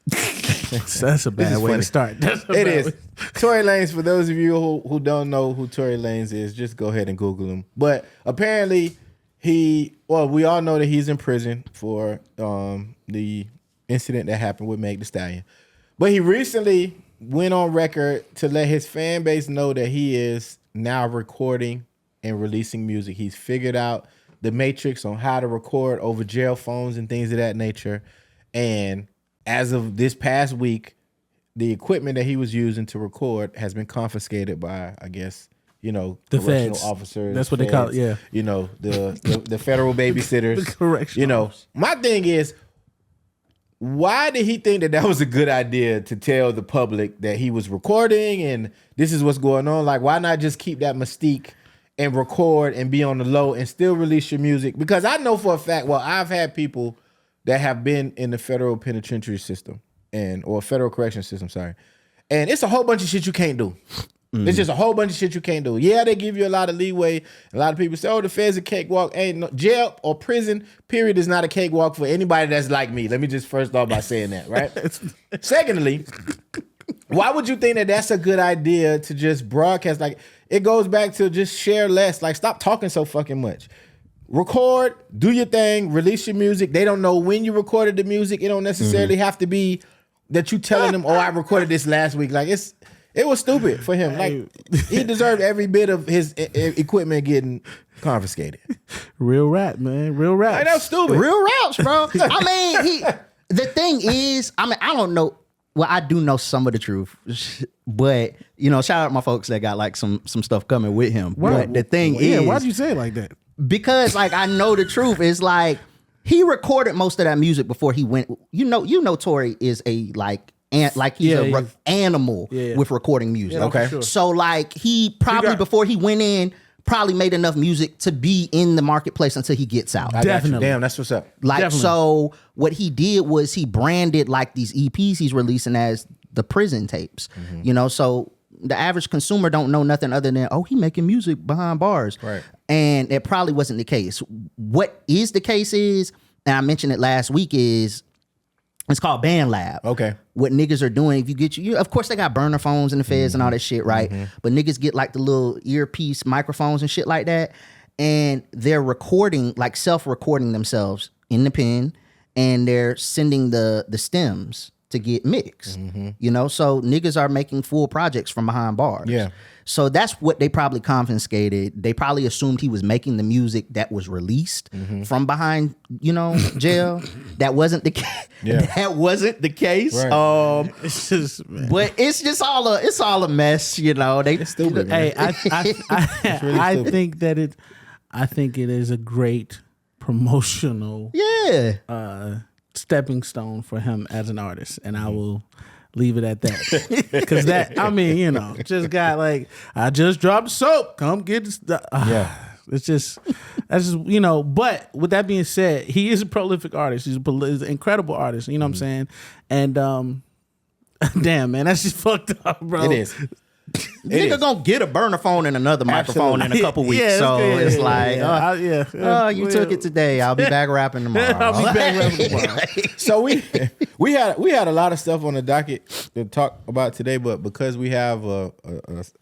That's a bad is way funny. to start. That's a It bad is. way. Tory Lanez, for those of you who don't know who Tory Lanez is, just go ahead and Google him. But apparently we all know that he's in prison for the incident that happened with Meg Thee Stallion. But he recently went on record to let his fan base know that he is now recording and releasing music. He's figured out the matrix on how to record over jail phones and things of that nature. And as of this past week, the equipment that he was using to record has been confiscated by, I guess, The correctional feds. officers. That's what they call it, yeah. The federal babysitters. The correctional officers. My thing is, why did he think that was a good idea to tell the public that he was recording and this is what's going on? Like, why not just keep that mystique and record and be on the low and still release your music? Because I know for a fact, I've had people that have been in the federal penitentiary system or federal correction system, sorry. And it's a whole bunch of shit you can't do. It's just a whole bunch of shit you can't do. Yeah, they give you a lot of leeway. A lot of people say, the feds a cakewalk. Ain't no jail or prison, period, is not a cakewalk for anybody that's like me. Let me just first off by saying that, right? Secondly, why would you think that that's a good idea to just broadcast? Like, it goes back to just share less. Like, stop talking so fucking much. Record, do your thing, release your music. They don't know when you recorded the music. It don't necessarily have to be that you telling them, I recorded this last week. Like, it was stupid for him. Like, he deserved every bit of his equipment getting confiscated. Real rap, man. Real rap. Like, that's stupid. Real raps, bro. I mean, the thing is, I don't know. Well, I do know some of the truth, but shout out my folks that got like some stuff coming with him. But the thing is, why'd you say it like that? because like I know the truth is like he recorded most of that music before he went. Tory is a he's an animal with recording music. Yeah, Okay. for sure. So like he probably before he went in probably made enough music to be in the marketplace until he gets out. I got you. Definitely. Damn, that's what's up. Like, Definitely. so what he did was he branded like these EPs he's releasing as the prison tapes, so the average consumer don't know nothing other than, he making music behind bars. Right. And it probably wasn't the case. What is the case is, and I mentioned it last week, is it's called Band Lab. Okay. What niggas are doing, if you get of course they got burner phones in the feds and all that shit, right? But niggas get like the little earpiece microphones and shit like that. And they're recording, like self-recording themselves in the pen, and they're sending the stems to get mixed. You know, so niggas are making full projects from behind bars. Yeah. So that's what they probably confiscated. They probably assumed he was making the music that was released from behind, you know, jail. That wasn't the case. Yeah. That wasn't the case. Right. It's just, man. But it's just all a mess, you know. They It's stupid, man. Hey, I think that I think it is a great promotional stepping stone for him as an artist, and I will leave it at that. Because that, I mean, you know, just got like, I just dropped soap. Come get the stuff. Yeah. That's just, you know. But with that being said, he is a prolific artist. He's an incredible artist. You know what I'm saying? And damn, man, that's just fucked up, bro. It is. Nigga gonna get a burner phone and another microphone in a couple weeks. Yeah, so yeah, it's yeah, like, yeah. oh, you took it today. I'll be back rapping tomorrow. I'll be back rapping tomorrow. So we had a lot of stuff on the docket to talk about today, but because we have a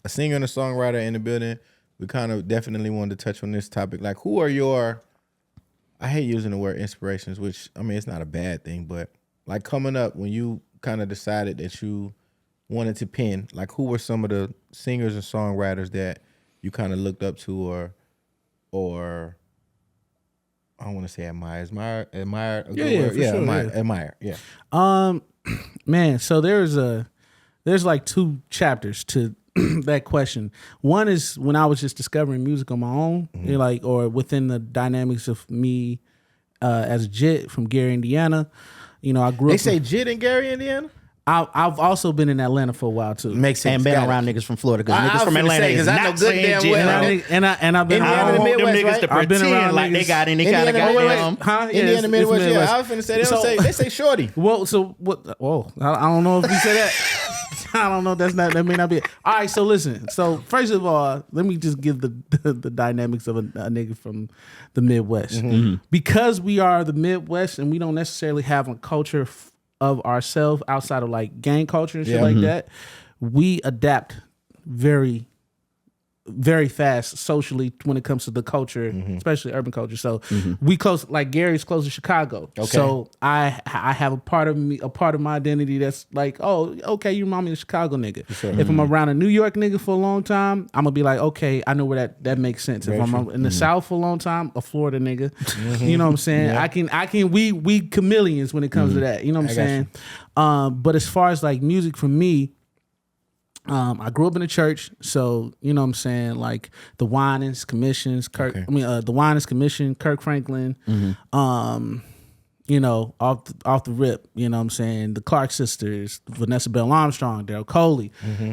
singer and a songwriter in the building, we kind of definitely wanted to touch on this topic. Like, who are your, I hate using the word inspirations, which, I mean, it's not a bad thing, but like coming up when you kind of decided that you wanted to pen, like who were some of the singers and songwriters that you kind of looked up to or I don't want to say admire. Admire. Yeah. Man, so there's like two chapters to that question. One is when I was just discovering music on my own, you know, like, or within the dynamics of me as a Jit from Gary, Indiana. You know, I grew up. They say Jit in Gary, Indiana? I've also been in Atlanta for a while too. Makes sense. And been around niggas from Florida because niggas from Atlanta is I know not good saying damn Jit. well. And I've been Indiana I in don't the want them Midwest, niggas to right? I've been pretend around like they niggas- got any kind of Indiana, goddamn. Huh? Yeah, Indiana it's Midwest. Midwest. Yeah, I was finna say So- they say shorty. Well, so what? Oh, I don't know if you say that. I don't know. That may not be it. All right. So listen. So first of all, let me just give the dynamics of a nigga from the Midwest, because we are the Midwest and we don't necessarily have a culture of ourselves outside of like gang culture and shit like that. We adapt very, very fast socially when it comes to the culture, especially urban culture. So we close, like Gary's close to Chicago. Okay. So I have a part of my identity that's like, oh, okay, you remind me of a Chicago nigga. Sure. If I'm around a New York nigga for a long time, I'm gonna be like, okay, I know where that makes sense. Very if I'm true. in the South for a long time, a Florida nigga, you know what I'm saying? Yeah. We chameleons when it comes to that. You know what I'm I got saying? But as far as like music for me, I grew up in a church, so you know what I'm saying, like the Winans Commissions, the Winans Commission, Kirk Franklin, you know, off the rip, you know what I'm saying, the Clark sisters, Vanessa Bell Armstrong, Daryl Coley.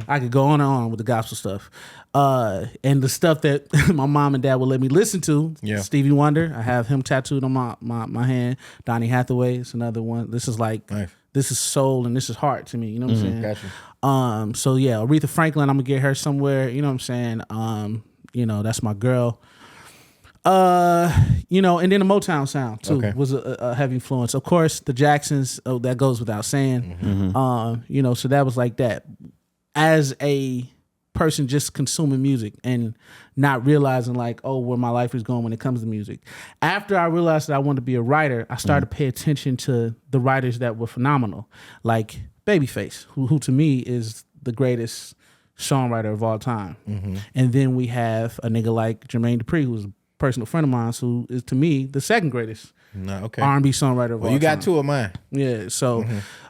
I could go on and on with the gospel stuff. And the stuff that my mom and dad would let me listen to, Stevie Wonder, I have him tattooed on my hand. Donny Hathaway is another one. This is like, this is soul and this is heart to me, you know what I'm saying? Gotcha. So yeah, Aretha Franklin, I'm gonna get her somewhere, you know what I'm saying? You know, that's my girl. You know, and then the Motown sound too was a heavy influence. Of course, the Jacksons, that goes without saying. You know, so that was like that. As a person just consuming music and not realizing like, oh, where my life is going when it comes to music. After I realized that I wanted to be a writer, I started to pay attention to the writers that were phenomenal, like Babyface, who to me is the greatest songwriter of all time. And then we have a nigga like Jermaine Dupri, who's a personal friend of mine, who is to me the second greatest R&B songwriter of all time. You got two of mine. Yeah, so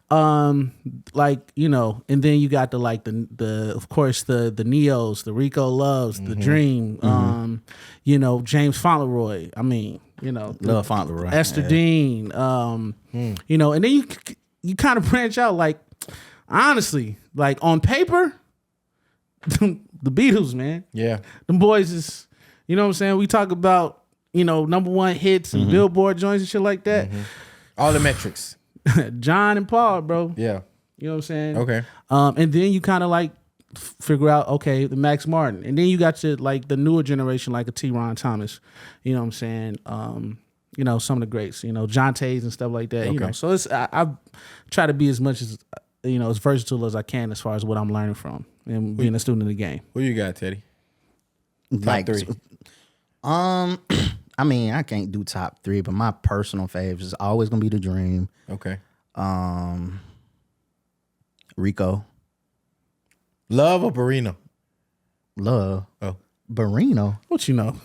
like, you know, and then you got the of course the Neos, the Rico Loves, the Dream, you know, James Fauntleroy. I mean, you know, Love Fauntleroy. Esther Dean, you know, and then you kind of branch out, like, honestly, like on paper, the Beatles, man. Yeah. Them boys is, you know what I'm saying? We talk about, you know, #1 hits and Billboard joints and shit like that. All the metrics. John and Paul, bro. Yeah. You know what I'm saying? Okay. And then you kind of like figure out, okay, the Max Martin. And then you got to like the newer generation, like a T. Ron Thomas. You know what I'm saying? You know, some of the greats, you know, John Taze and stuff like that. You know, so it's I try to be as much as, you know, as versatile as I can as far as what I'm learning from and being a student of the game. Who you got, Teddy? Like, Top 3. I mean, I can't do top 3, but my personal faves is always gonna be The Dream. Okay. Rico. Love or Barino? Love. Oh. Barino. What you know?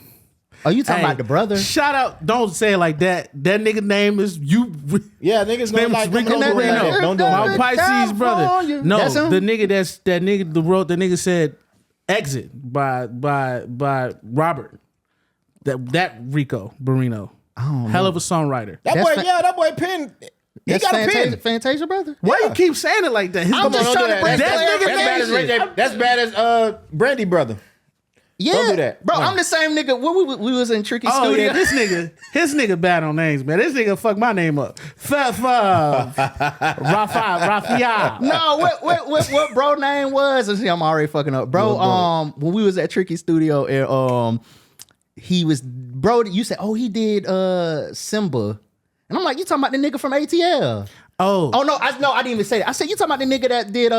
Oh, you talking Hey, about the brother? Shout out! Don't say it like that. That nigga name is you. Yeah, niggas Name don't is like Rico don't do it like Barino. that. Don't do it My like that. Pisces brother. California. No, That's him? the nigga that nigga the wrote. The nigga said exit by Robert. That Rico Barino. Hell of a songwriter. That boy Penn. He That's got a pen. Fantasia brother? Why you keep saying it like that? His I'm just Don't trying do to that. bring That's clarification. That's bad as Brandy brother. Yeah, Don't do that. bro. No. I'm the same nigga. We was in Tricky Oh Studio. yeah, his nigga bad on names, man. This nigga fuck my name up. Rafa. No, what bro name was? And see, I'm already fucking up, bro. When we was at Tricky Studio, and he was bro. You said, oh, he did Simba, and I'm like, you talking about the nigga from ATL? Oh no, I didn't even say that. I said you talking about the nigga that did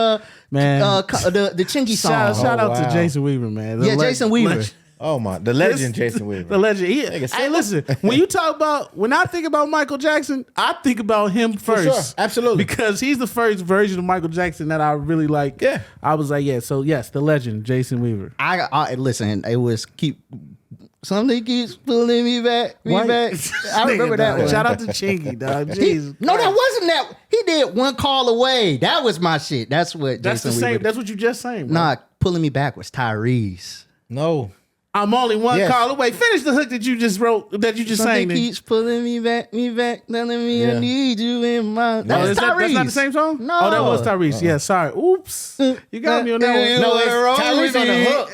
Man. the Chingy song. shout out wow. to Jason Weaver, man. Yeah, Jason Weaver. Oh my, the legend Jason Weaver. The legend. Nigga, Hey, listen. When I think about Michael Jackson, I think about him first. sure. Absolutely. Because he's the first version of Michael Jackson that I really like. Yeah. I was like, yeah. So yes, the legend, Jason Weaver. I listen. It was something keeps pulling me back. I remember that one. Shout out to Chingy, dog. Jeez. No, that wasn't that. He did One Call Away. That was my shit. That's what That's Jason the same. Weaver. That's what you just saying. Bro. Nah, pulling me back was Tyrese. No. I'm only one Yes. call away. Finish the hook that you just wrote. That you just sang. Something keeps pulling me back, telling me Yeah. I need you in my. Oh, That's is Tyrese. that's not the same song? No. Oh, that was Tyrese. Yeah, sorry. Oops. You got me on that one. No, it's Roll Tyrese with on the it. hook.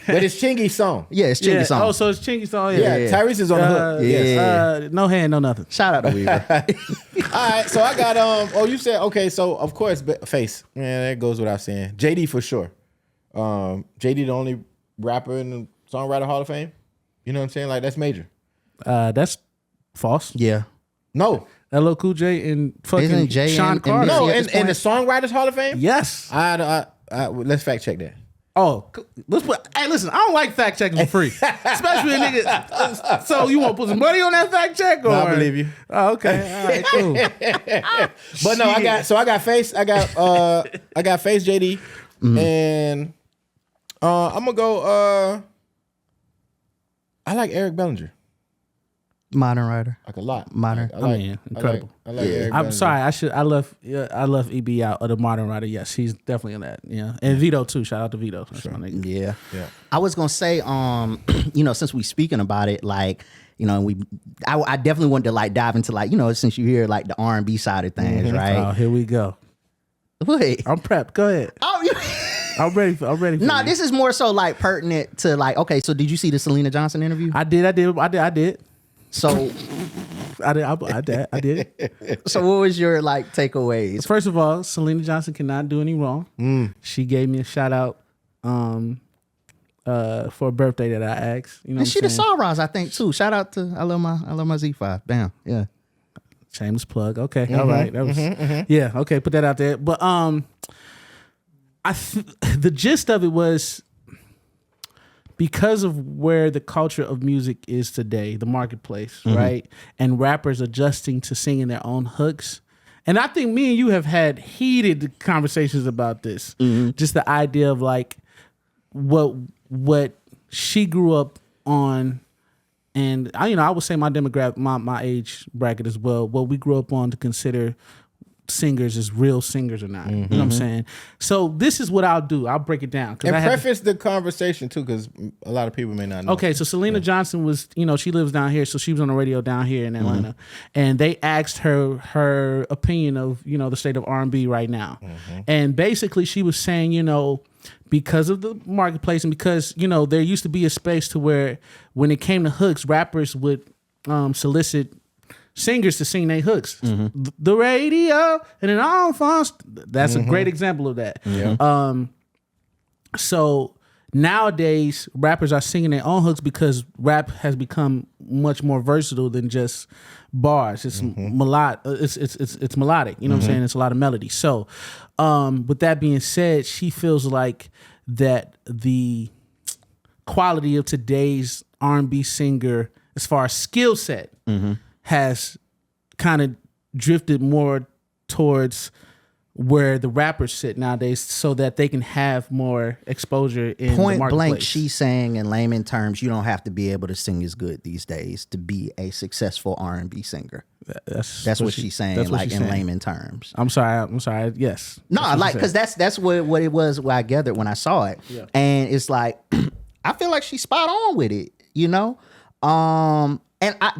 But it's Chingy's song. Yeah, it's Chingy Yeah. song. Oh, so it's Chingy song. Yeah, Yeah. Tyrese is on the hook. yeah. No hand, no nothing. Shout out to Weaver. All right, so I got you said okay, so of course Face. Man, that goes without saying. JD for sure. JD the only rapper in the Songwriter Hall of Fame. You know what I'm saying? Like that's major. That's false. Yeah. No. LL Cool J and fucking Isn't Jay Sean and Carter. No, at this in the point? Songwriters Hall of Fame? Yes. Let's fact check that. Oh, let's put. Hey, listen, I don't like fact checking for free, especially a nigga. So you want to put some money on that fact check? Or? No, I believe you. Oh, okay. All right. Cool. But no, I got Face. I got Face JD, and I'm gonna go. I like Eric Bellinger Modern writer. like a lot. Modern. I like, mean, incredible. I like Eric I'm Bellinger. sorry. I left EB out of the modern writer. Yes, he's definitely in that. Yeah, and Vito too. Shout out to Vito. That's my nigga. Yeah. Yeah. I was gonna say, since we speaking about it, like, I definitely wanted to like dive into like, since you hear like the R&B side of things, Oh, right? here we go. Wait. I'm prepped. Go ahead. I'm ready for Nah, you. this is more so like pertinent to like, okay, so did you see the Syleena Johnson interview? I did. So I did. so what was your like takeaways? First of all, Syleena Johnson cannot do any wrong. She gave me a shout out for a birthday that I asked. You know, And she the saying? Sawras, I think, too. Shout out to I love my Z5. Bam. Yeah. Shameless plug. Okay, all right. That was yeah. Okay, put that out there. But the gist of it was because of where the culture of music is today, the marketplace, right, and rappers adjusting to singing their own hooks. And I think me and you have had heated conversations about this. Just the idea of like what she grew up on. And I would say my demographic, my age bracket as well, what we grew up on to consider singers as real singers or not. You know what I'm saying? So this is what I'll do. I'll break it down. And preface the conversation too, because a lot of people may not know. Okay, so Syleena Johnson was, she lives down here, so she was on the radio down here in Atlanta, and they asked her opinion of, the state of R&B right now, and basically she was saying, because of the marketplace and because, there used to be a space to where when it came to hooks, rappers would solicit singers to sing their hooks. The radio and then all phones. That's a great example of that. Yeah. So nowadays rappers are singing their own hooks because rap has become much more versatile than just bars. It's it's melodic. You know what I'm saying? It's a lot of melody. So with that being said, she feels like that the quality of today's R&B singer as far as skill set has kind of drifted more towards where the rappers sit nowadays, so that they can have more exposure in the Point marketplace. blank, she's saying in layman terms, you don't have to be able to sing as good these days to be a successful R&B singer. That's what she's saying, that's what like she's in saying. layman terms. I'm sorry. Yes. No, That's what like she because said. that's what it was. What I gathered when I saw it, and it's like I feel like she's spot on with it, you know. And I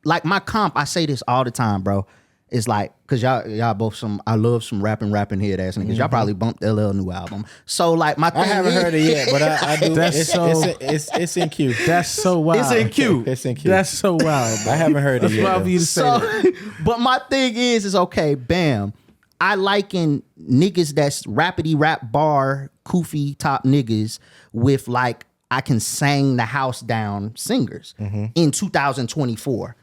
like my comp. I say this all the time, bro. It's like because y'all both I love some rapping head ass niggas. Y'all probably bumped LL new album. So like my thing I haven't heard it yet, but I do. It's in queue. That's so wild. It's in queue. It's in queue. That's so wild. Bro. I haven't heard it That's yet. wild though. for you to say that. But my thing is okay, bam. I liken niggas that's rapidy rap bar, koofy top niggas with like I can sing the house down singers in 2024.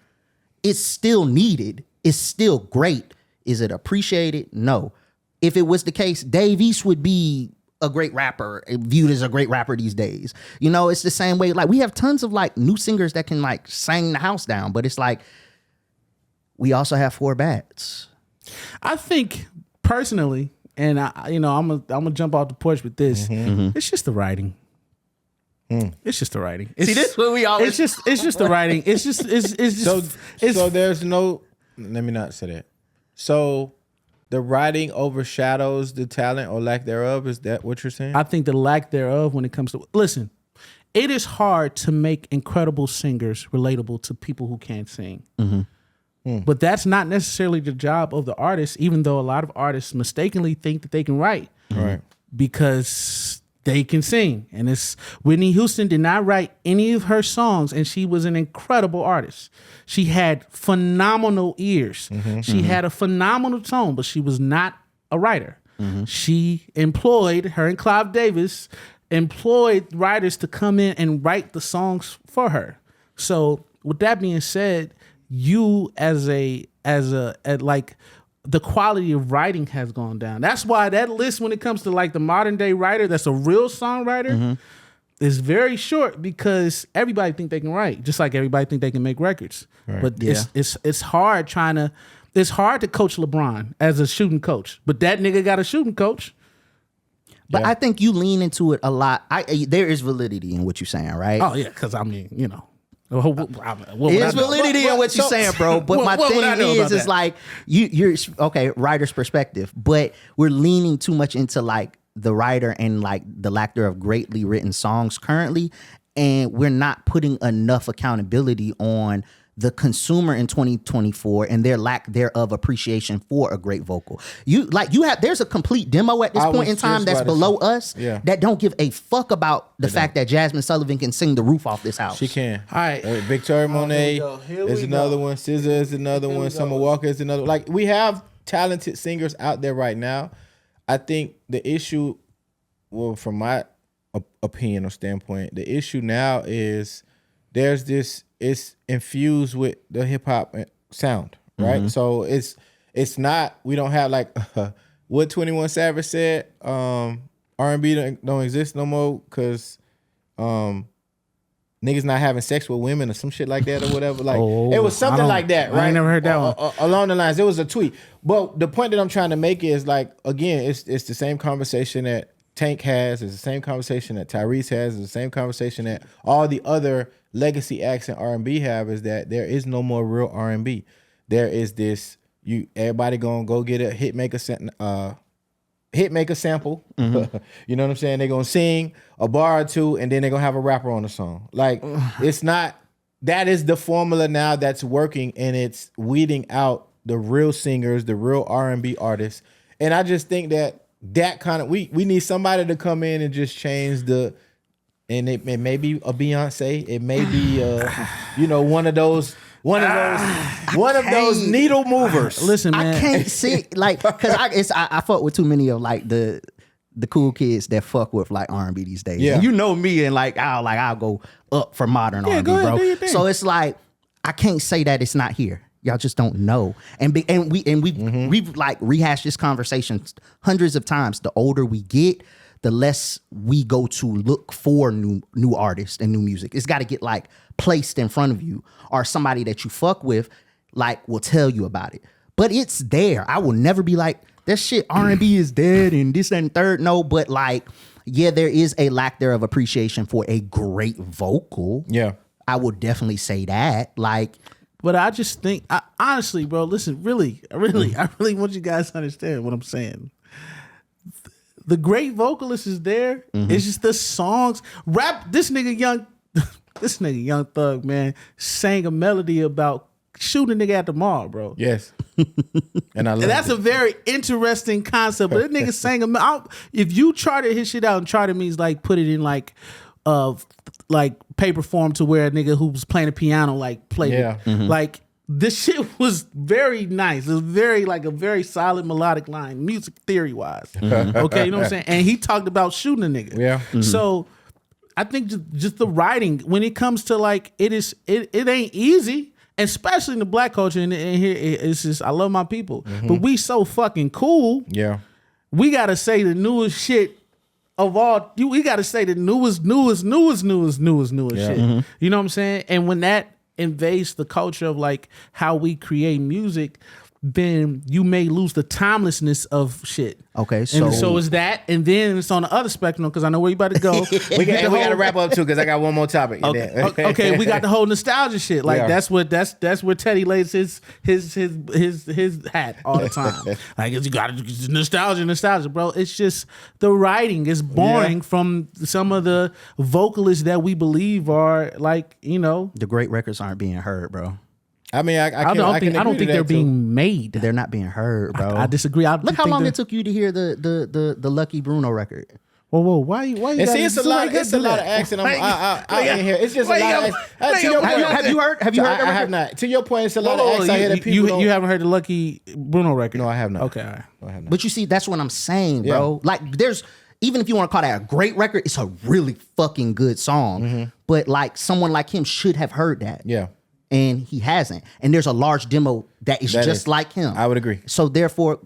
It's still needed. It's still great. Is it appreciated? No. If it was the case, Dave East would be a great rapper, viewed as a great rapper these days. You know, it's the same way. Like we have tons of like new singers that can like sing the house down, but it's like we also have 4 bats. I think personally, and I'm gonna jump off the porch with this. It's just the writing. It's just the writing. See, this is what we always. It's just the writing. It's just So there's no. Let me not say that. So the writing overshadows the talent or lack thereof. Is that what you're saying? I think the lack thereof when it comes to listen. It is hard to make incredible singers relatable to people who can't sing. But that's not necessarily the job of the artist, even though a lot of artists mistakenly think that they can write. Right. Because they can sing. And it's Whitney Houston did not write any of her songs, and she was an incredible artist. She had phenomenal ears. She had a phenomenal tone, but she was not a writer. She employed, her and Clive Davis, employed writers to come in and write the songs for her. So with that being said, you as like the quality of writing has gone down. That's why that list, when it comes to like the modern day writer, that's a real songwriter, is very short because everybody think they can write, just like everybody think they can make records. Right. But it's hard it's hard to coach LeBron as a shooting coach, but that nigga got a shooting coach. But I think you lean into it a lot. There is validity in what you're saying, right? Oh yeah, because I mean, you know. There's validity in what you're saying, bro. But my thing is like you're okay, writer's perspective, but we're leaning too much into like the writer and like the lack thereof greatly written songs currently, and we're not putting enough accountability on the consumer in 2024 and their lack thereof appreciation for a great vocal. There's a complete demo at this point in time that's below us that don't give a fuck about the fact that Jasmine Sullivan can sing the roof off this house. She can. All right. Victoria Monet is another one. SZA is another one. Summer Walker is another. Like we have talented singers out there right now. I think the issue, well, from my opinion or standpoint, the issue now is there's this. It's infused with the hip hop sound, right? So it's not. We don't have like what 21 Savage said. R&B don't exist no more because niggas not having sex with women or some shit like that or whatever. Like it was something like that, right? I ain't never heard that one. Along the lines, it was a tweet. But the point that I'm trying to make is like again, it's the same conversation that Tank has. It's the same conversation that Tyrese has. It's the same conversation that all the other legacy acts in R&B have, is that there is no more real R&B. There is this, everybody gonna go get a hit maker sample. You know what I'm saying? They're gonna sing a bar or two and then they're gonna have a rapper on the song. Like it's not, that is the formula now that's working, and it's weeding out the real singers, the real R&B artists. And I just think that kind of, we need somebody to come in and just change the. And it may be a Beyonce. It may be, one of those needle movers. Listen, man. I can't see like because I fuck with too many of like the cool kids that fuck with like R&B these days. Yeah. And you know me, and I'll go up for modern R&B, go ahead, bro. do your thing. So it's like I can't say that it's not here. Y'all just don't know. We've like rehashed this conversation hundreds of times. The older we get, the less we go to look for new artists and new music. It's got to get like placed in front of you, or somebody that you fuck with like will tell you about it. But it's there. I will never be like, that shit R&B is dead and this and third. No, but like, yeah, there is a lack there of appreciation for a great vocal. Yeah. I would definitely say that. Like, But I just think, honestly, bro, listen, I really want you guys to understand what I'm saying. The great vocalist is there. It's just the songs. Rap, this nigga Young Thug, man, sang a melody about shooting a nigga at the mall, bro. Yes. And I love That's a very interesting concept. But that nigga sang if you charted his shit out, and charted means like put it in like paper form to where a nigga who was playing the piano like played it. Like this shit was very nice. It was very like a very solid melodic line, music theory wise. Okay, you know what I'm saying? And he talked about shooting a nigga. Yeah. So I think just the writing when it comes to like it ain't easy. Especially in the black culture, and here it's just I love my people, but we so fucking cool. Yeah. We gotta say the newest shit of all. We gotta say the newest shit. You know what I'm saying? And when that invades the culture of like how we create music, then you may lose the timelessness of shit. Okay, and so so is that, and then it's on the other spectrum because I know where you about to go. We got to wrap up too because I got one more topic. Okay, we got the whole nostalgia shit. Like Yeah. that's where Teddy lays his hat all the time. Like you got nostalgia, bro. It's just the writing is boring from some of the vocalists that we believe are like the great records aren't being heard, bro. I mean, I don't think they're being made. They're not being heard, bro. I disagree. Look how long it took you to hear the Lucky Bruno record. Whoa, why you? And see, it's a lot of accent. I'm in here. It's just a lot. Have you heard? I have not. To your point, it's a lot of accent. I hear that people. You haven't heard the Lucky Bruno record? No, I have not. Okay, all right. I have not. But you see, that's what I'm saying, bro. Yeah. Like, there's even if you want to call that a great record, it's a really fucking good song. But like, someone like him should have heard that. Yeah. And he hasn't. And there's a large demo that is just like him. I would agree. So therefore,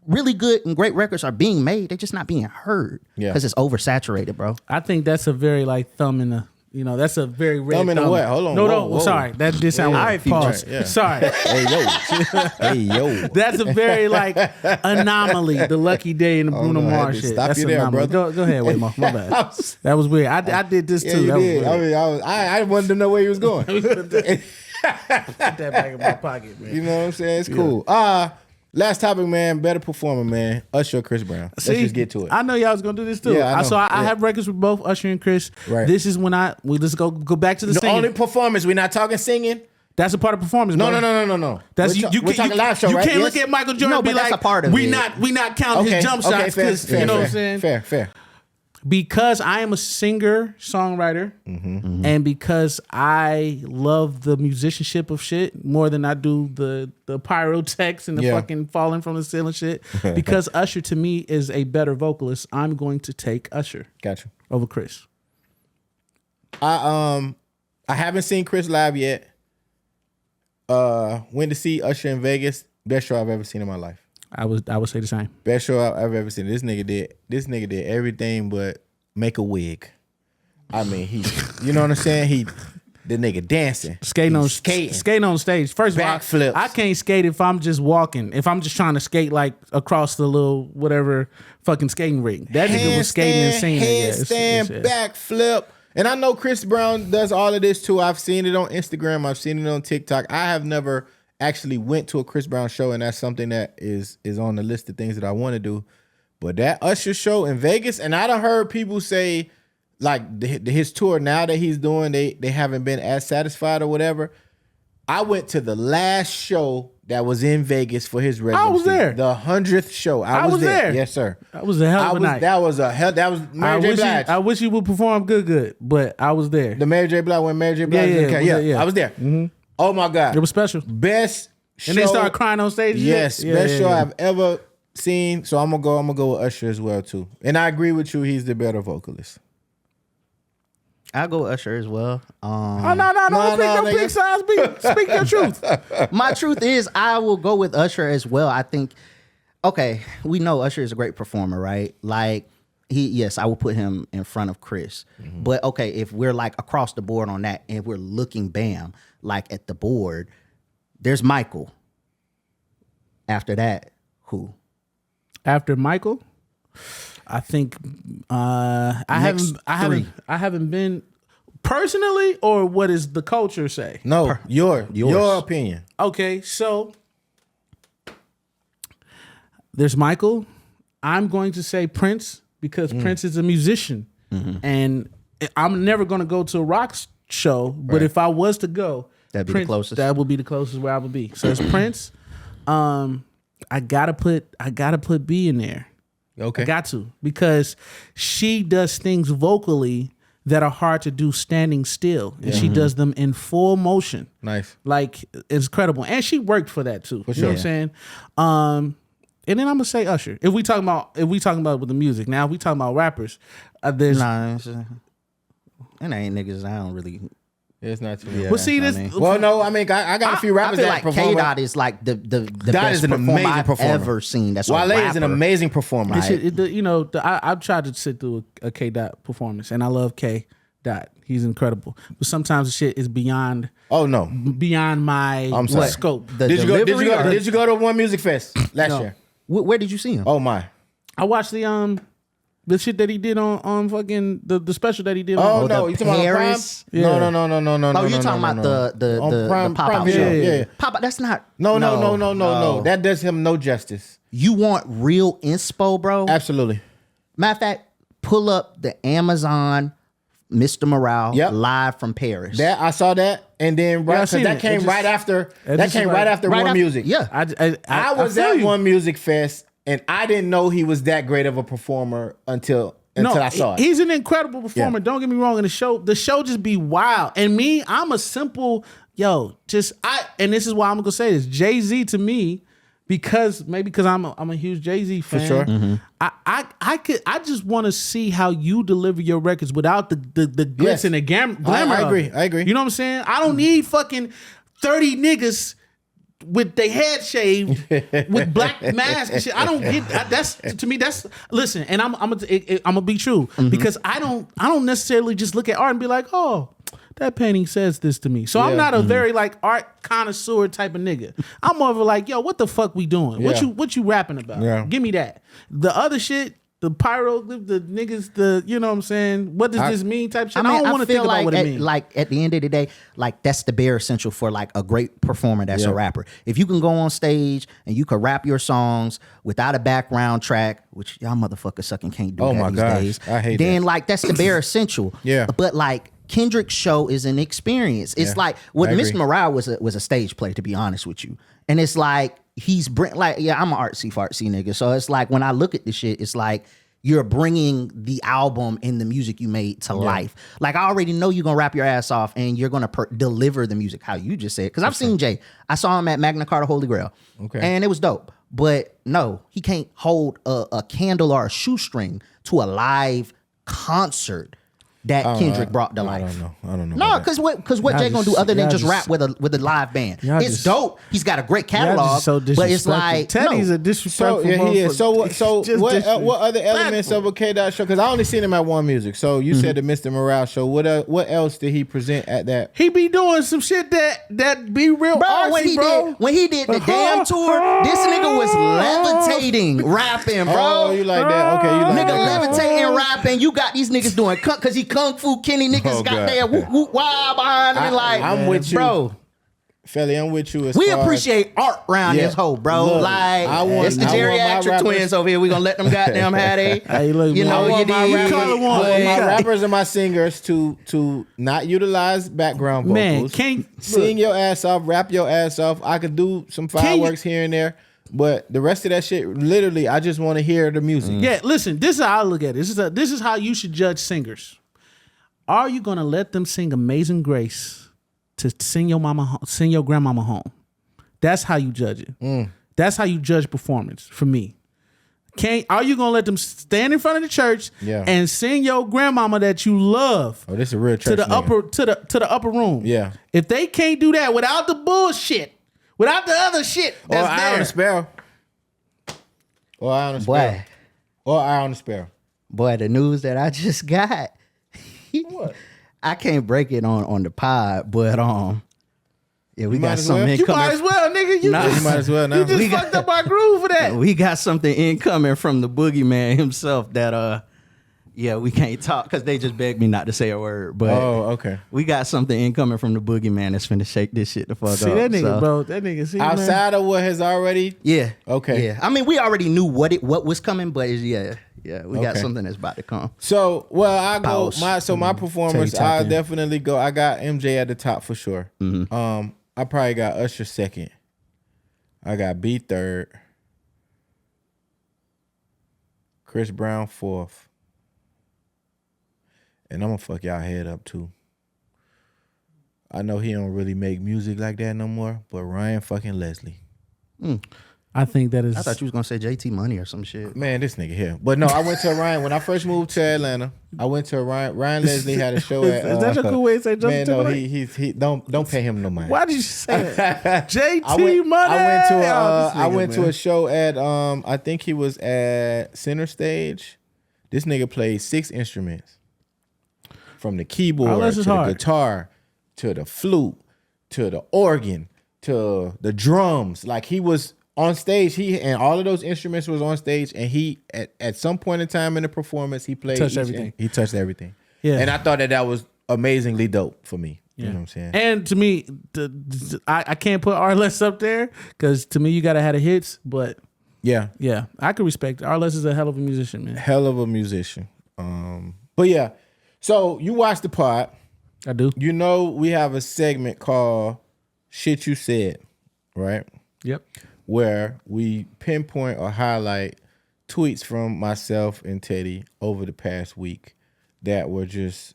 really good and great records are being made. They're just not being heard. Yeah. Because it's oversaturated, bro. I think that's a very like thumb in the. That's a very red Thumb in the what? Hold on. No, sorry. That did sound weird. Pause. Yeah. Sorry. Hey yo. That's a very like anomaly. The Lucky Day and the Bruno no, I had Mars to shit. stop That's you there, anomaly. brother. Go ahead, Waymo. My bad. That was weird. I did this Yeah, too. you That was did. weird. I wanted to know where he was going. Put that back in my pocket, man. You know what I'm saying? It's cool. Last topic, man. Better performer, man. Usher or Chris Brown. Let's just get to it. I know y'all was gonna do this too. Yeah, I know. I have records with both Usher and Chris. Right. This is when we just go back to the The singing. only performance. We're not talking singing. That's a part of performance. No. That's We're talking live show, you right? can't Yes? look at Michael Jordan No, and be but that's like, a part of we it. not counting his jump shots because you know what I'm saying. Fair. Because I am a singer songwriter, and because I love the musicianship of shit more than I do the pyrotechs and the fucking falling from the ceiling shit. Because Usher to me is a better vocalist, I'm going to take Usher. Gotcha. Over Chris. I haven't seen Chris live yet. Went to see Usher in Vegas. Best show I've ever seen in my life. I would say the same. Best show I've ever seen. This nigga did everything but make a wig. I mean, you know what I'm saying? The nigga dancing. Skating on stage. First of all, Backflips. I can't skate if I'm just walking. If I'm just trying to skate like across the little whatever fucking skating rink. That nigga was skating and singing. Handstand, backflip. And I know Chris Brown does all of this too. I've seen it on Instagram. I've seen it on TikTok. I have never actually went to a Chris Brown show, and that's something that is on the list of things that I want to do. But that Usher show in Vegas, and I done heard people say like his tour now that he's doing, they haven't been as satisfied or whatever. I went to the last show that was in Vegas for his residency. I was there. The 100th show. I was there. Yes, sir. That was a hell of a night. That was Mary J. Blige. I wish you would perform good, but I was there. The Mary J. Blige when Mary J. Blige I was there. Mm-hmm. Oh my God. It was special. Best show. And they started crying on stage. Yes, best show I've ever seen. So I'm gonna go with Usher as well too. And I agree with you, he's the better vocalist. I'll go with Usher as well. Don't pick sides. Speak your truth. My truth is, I will go with Usher as well. I think, okay, we know Usher is a great performer, right? Like, yes, I will put him in front of Chris. Mm-hmm. But okay, if we're like across the board on that and we're looking like at the board, there's Michael. After that, who? After Michael, I think I haven't been personally, or what does the culture say? No, your opinion. Okay, so there's Michael. I'm going to say Prince because Prince is a musician, and I'm never going to go to a rock show. But if I was to go, That'd be Prince, the closest. That would be the closest where I would be. So it's Prince. I gotta put B in there. Okay. I got to, because she does things vocally that are hard to do standing still, and she does them in full motion. Nice. Like, it's incredible, and she worked for that too. For You know what I'm sure. saying? And then I'm gonna say Usher. If we talking about with the music, now if we talking about rappers, there's Nah, and ain't niggas. I don't really. It's not too many. well, see this. Well, no, I mean, I got a few rappers I feel that like perform. K-Dot is like the best is an performer amazing I've performer. ever seen. That's a Wale is an rapper. amazing performer. This shit, I've tried to sit through a K Dot performance, and I love K Dot. He's incredible, but sometimes the shit is beyond Oh no. my I'm sorry. scope. The Did you delivery or the- did you go to One Music Fest last No. year? Where did you see him? Oh my. I watched the shit that he did on fucking the special that he did. Oh on, no, the you talking about Paris? Prime? Yeah. No. Oh, you're talking about the On Prime- pop-out Prime, show. yeah. Pop-out, that's not. No. That does him no justice. You want real inspo, bro? Absolutely. Matter of fact, pull up the Amazon Mr. Morale Yep. live from Paris. That I saw that, and then I because seen that it. came It just- right after. it That just came like- right after Right One after- Music. Yeah. I I was feel at you. One Music Fest, and I didn't know he was that great of a performer until I saw it. He's an incredible performer. Yeah. Don't get me wrong. In the show just be wild. And me, I'm a simple and this is why I'm gonna say this. Jay-Z to me, because I'm a huge Jay-Z fan. sure. I just want to see how you deliver your records without the glitz Yes. and the glamour. I of agree. it. I agree. You know what I'm saying? I don't need fucking 30 niggas with their head shaved with black masks and shit. I don't get that. That's to me. That's listen, and I'm gonna be true because I don't necessarily just look at art and be like, oh, that painting says this to me. So I'm Yeah. not a very like art connoisseur type of nigga. I'm more of a like, yo, what the fuck we doing? Yeah. What you rapping about? Yeah. Give me that. The other shit. The pyro, the niggas, you know what I'm saying? What does this mean type shit? I don't want to think about what it means. Like at the end of the day, like that's the bare essential for like a great performer that's a rapper. If you can go on stage and you can rap your songs without a background track, which y'all motherfuckers sucking can't do Oh that my these gosh, days. I hate then that. like that's the bare essential. Yeah. But like Kendrick's show is an experience. It's like I agree. Mr. Morale was a stage play, to be honest with you. And it's like I'm an artsy fartsy nigga. So it's like when I look at this shit, it's like you're bringing the album and the music you made to life. Like I already know you're gonna rap your ass off and you're gonna deliver the music how you just said. Because I've seen Jay. I saw him at Magna Carta Holy Grail. Okay. And it was dope. But no, he can't hold a candle or a shoestring to a live concert that Kendrick brought to life. I don't know. No, about that. because what Jay gonna do other than y'all just just- rap with a live band? y'all It's just- dope. He's got a great Y'all catalog, just so but it's disrespectful. like Teddy's no. a disrespectful. So yeah, he is. So Just what disrespectful. other elements of a K-Dot show? Because I only seen him at One Music. So you said the Mr. Morale show. What else did he present at that? He be doing some shit that be real Bro, artsy, when he did the damn tour, this nigga was levitating, rapping, bro. Oh, you like that? Okay, you like Nigga that. levitating, rapping. You got these niggas doing because he kung fu Kenny niggas Oh, got God. there whoop whoop wow behind him. Like I'm with you. bro. Felly, I'm with you. As We far as- appreciate art around Yeah. this hoe, bro. Look, like I want- it's the I want my geriatric rappers- twins over here. We gonna let them goddamn have they. Hey, look, You man, know I you want my did. rappers- I one. want my Yeah. rappers and my singers to not utilize background vocals. Man, can't sing your ass off, rap your ass off. I could do some fireworks here and there, but the rest of that shit, literally, I just want to hear the music. Yeah, listen, this is how I look at it. This is how you should judge singers. Are you gonna let them sing Amazing Grace to sing your grandmama home? That's how you judge it. That's how you judge performance for me. Are you gonna let them stand in front of the church and sing your grandmama that you love Oh, this is a real to church the nigga. to the upper room? Yeah. If they can't do that without the bullshit, without the other shit Or that's Eye on there, the Sparrow. Or Eye on the Sparrow. Boy, Or Eye on the Sparrow. boy, the news that I just got. What? I can't break it on the pod, but Yeah, we You might got as something well. You might incoming. as well, nigga. You Nah. just, You might as well now. you just We got- fucked up my groove for that. We got something incoming from the boogeyman himself that yeah, we can't talk because they just begged me not to say a word. But Oh, okay. we got something incoming from the boogeyman that's finna shake this shit the fuck See up. that nigga, so. bro. That nigga, see, man. Outside of what has already. Yeah. Okay. Yeah. I mean, we already knew what was coming, but yeah, we got Okay. something that's about to come. So, well, I go Pause. my performance. Tell you top I in. definitely go. I got MJ at the top for sure. I probably got Usher second. I got B third. Chris Brown fourth. And I'm gonna fuck y'all head up too. I know he don't really make music like that no more, but Ryan fucking Leslie. I think that is. I thought you was gonna say JT Money or some shit. Man, this nigga here. But no, I went to Ryan when I first moved to Atlanta. I went to Ryan. Ryan Leslie had a show at. Is that your cool way to say Justin Man, no, Timberlake? he don't pay him no mind. Why did you say that? JT I went, Money. I went to a show at I think he was at Center Stage. This nigga played 6 instruments. From the keyboard Oh, to this the is hard. guitar to the flute to the organ to the drums. Like he was on stage, and all of those instruments was on stage, and he at some point in time in the performance he played Touched each- everything. He touched everything. Yeah. And I thought that was amazingly dope for me. You know what I'm saying? And to me, I can't put Arless up there because to me you gotta have the hits. But Yeah. yeah, I can respect it. Arless is a hell of a musician, man. Hell of a musician. But yeah. So you watch the pod. I do. You know we have a segment called Shit You Said, right? Yep. Where we pinpoint or highlight tweets from myself and Teddy over the past week that were just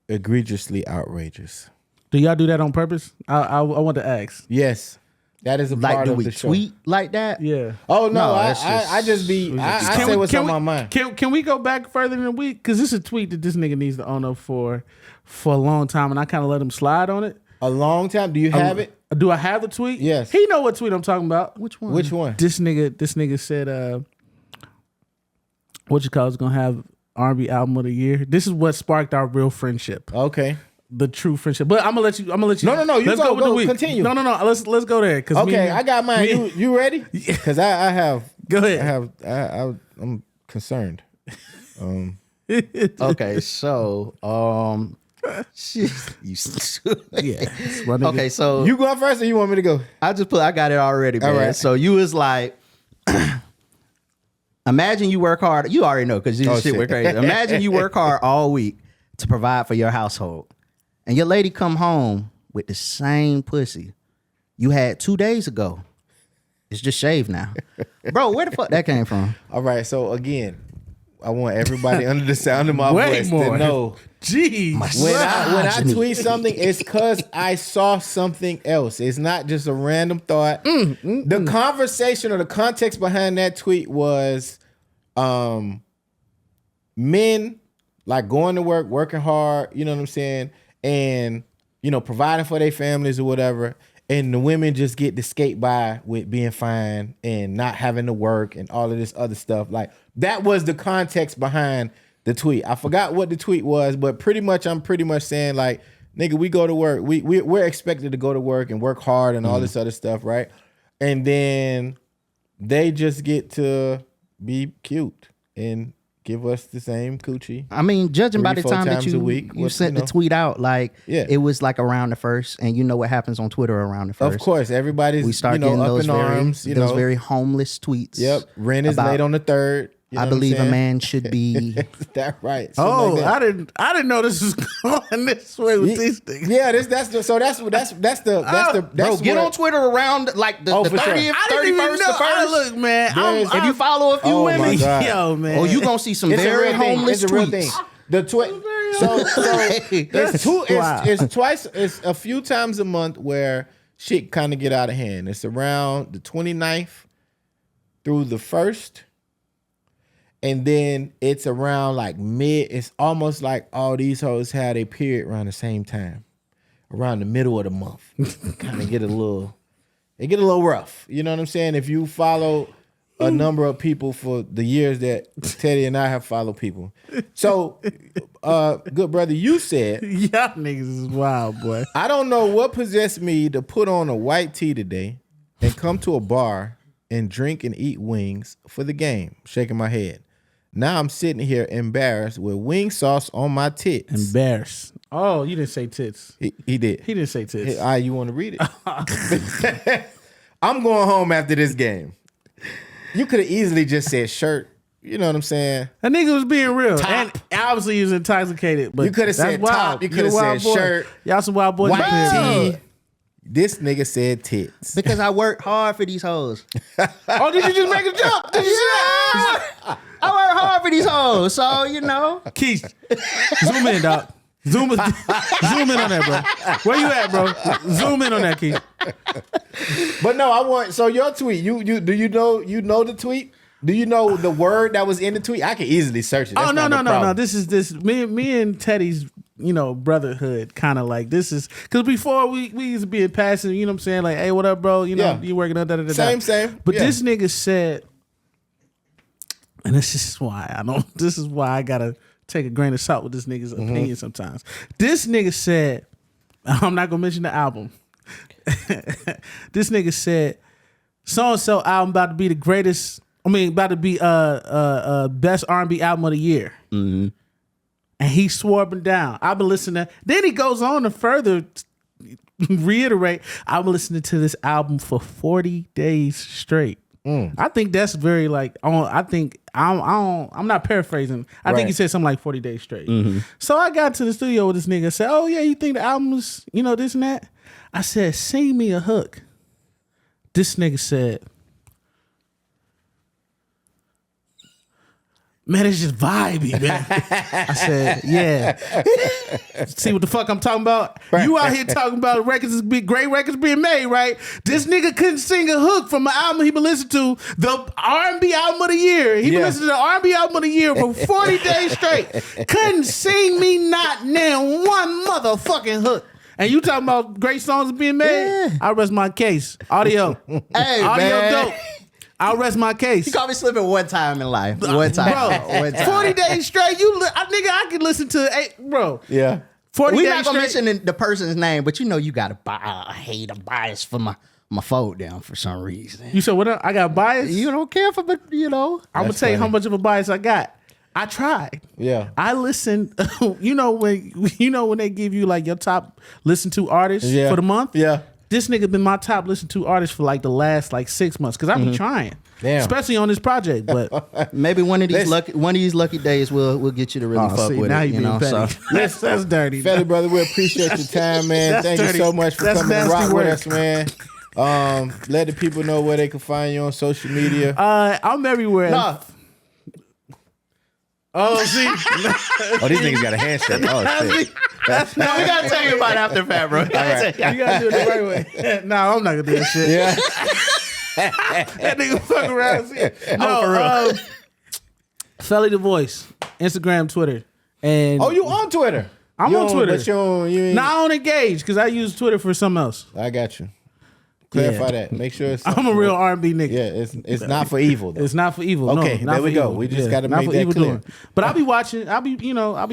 egregiously outrageous. Do y'all do that on purpose? I want to ask. Yes, that is a Like, part do of we the show. tweet like that? Yeah. Oh no, No, I that's just- I say what's on my mind. Can we go back further than a week? Because this is a tweet that this nigga needs to own up for a long time, and I kind of let him slide on it. A long time. Do you have it? Do I have the tweet? Yes. He know what tweet I'm talking about. Which one? Which one? This nigga said, what you call is gonna have R&B album of the year. This is what sparked our real friendship, Okay. the true friendship. But I'm gonna let you. No. You let's go. with the Go. week. Continue. No. Let's go there. Cause Okay, I got mine. You ready? Yeah. Because I have. Go ahead. I'm concerned. Okay, so shit, you Yeah. My nigga. Okay, so You going first, or you want me to go? I got it already, man. All right. So you was like, imagine you work hard. You already know because this Oh, shit shit. we're crazy. Imagine you work hard all week to provide for your household, and your lady come home with the same pussy you had 2 days ago. It's just shaved now, bro. Where the fuck that came from? All right. So again, I want everybody under the sound of my Way voice more. to know Jeez. when I Misogyny. tweet something, it's because I saw something else. It's not just a random thought. The conversation or the context behind that tweet was men like going to work, working hard, you know what I'm saying, and providing for their families or whatever. And the women just get to skate by with being fine and not having to work and all of this other stuff. Like that was the context behind the tweet. I forgot what the tweet was, but I'm pretty much saying like, nigga, we go to work. We're expected to go to work and work hard and all this other stuff, right? And then they just get to be cute and give us the same coochie. I mean, judging by the 3-4 time that times a week, you what, sent the tweet out, like Yeah. it was like around the first, and you know what happens on Twitter around the first. Of course, everybody's We start up getting those in very, arms. those very homeless tweets. Yep, rent is about, late on the 3rd. You know I what I'm believe a saying? man should be. That right. Something Oh, like that. I didn't know this was going this way with these things. Yeah, that's Bro, get where- on Twitter around like the Oh, for sure. 30th, I didn't even 31st, know. the first. Look, man. There's- If you follow a few Oh, my women, God. Yo, man. oh, you gonna see some It's a very real thing. homeless It's a real tweets. thing. The it's a few times a month where shit kind of get out of hand. It's around the 29th through the 1st. And then it's around like it's almost like all these hoes had a period around the same time, around the middle of the month. Kind of get a little rough. You know what I'm saying? If you follow a number of people for the years that Teddy and I have followed people. So, good brother, you said, Y'all niggas is wild, boy. I don't know what possessed me to put on a white tee today and come to a bar and drink and eat wings for the game. Shaking my head. Now I'm sitting here embarrassed with wing sauce on my tits. Embarrassed. Oh, you didn't say tits. He did. He didn't say tits. All right, you want to read it? I'm going home after this game. You could have easily just said shirt. You know what I'm saying? That nigga was being real. Top. And obviously he was intoxicated. But You could have that's said wild. top. You could have a wild said boy. shirt. Y'all some wild boys. White tee. This nigga said tits. Because I work hard for these hoes. Oh, did you just make a jump? Did you see that? I work hard for these hoes, so you know. Keith, zoom in, dog. Zoom in on that, bro. Where you at, bro? Zoom in on that, Keith. But no, I want your tweet. You do you know the tweet? Do you know the word that was in the tweet? I can easily search it. That's No. problem. This is me and Teddy's, brotherhood kind of like this is because before we used to be in passing, you know what I'm saying? Like, hey, what up, bro? You know, you working on da. Same. But Yeah. this nigga said, and this is why I gotta take a grain of salt with this nigga's opinion sometimes. This nigga said, I'm not gonna mention the album. This nigga said, so-and-so album about to be the greatest. About to be best R&B album of the year. Mm-hmm. And he swore up and down. I've been listening. Then he goes on to further reiterate, I've been listening to this album for 40 days straight. I think that's very I'm not paraphrasing. I think he said something like 40 days straight. Mm-hmm. So I got to the studio with this nigga and said, oh yeah, you think the album is, this and that? I said, sing me a hook. This nigga said, man, it's just vibey, man. I said, yeah. See what the fuck I'm talking about? You out here talking about great records being made, right? This nigga couldn't sing a hook from an album he been listening to, the R&B album of the year. He been listening to the R&B album of the year for 40 days straight. Couldn't sing me not now one motherfucking hook. And you talking about great songs being made? Yeah. I rest my case. Audio. Hey, Audio man. Dope. I'll rest my case. You caught me slipping one time in life. One time. Bro, 40 days straight. I can listen to bro. Yeah. 40 We're days not gonna straight. mention the person's name, but you got to buy. I hate a bias for my fold down for some reason. You said what? I got bias. You don't care for, but I'm gonna tell you how much of a bias I got. I tried. Yeah. I listened. when they give you like your top listened to artists for the month. Yeah. This nigga been my top listened to artist for like the last 6 months because I've been trying. Damn. Especially on this project, but maybe one of these lucky days we'll get you to really fuck with now it. you being petty. That's dirty. Felly brother, we appreciate your time, man. Thank dirty. you so much for That's coming to nasty rock work. with us, man. Let the people know where they can find you on social media. I'm everywhere. No. Oh, see, Oh, these niggas got a handshake. Oh, shit. No, we gotta tell you about after Fat, bro. All right. you gotta do it the right way. No, I'm not gonna do that shit. Yeah. That nigga fuck around. See. No, for real. Felly the Voice, Instagram, Twitter, and Oh, you on Twitter? I'm You on Twitter. But you ain't. Nah, I don't engage because I use Twitter for something else. I got you. Clarify Yeah. that. Make sure it's. I'm a real R&B nigga. Yeah, it's not for evil. Though. It's not for evil. Okay, no, not there for we go. evil. We just gotta not make for that evil clear. doing. But I'll be watching. I'll be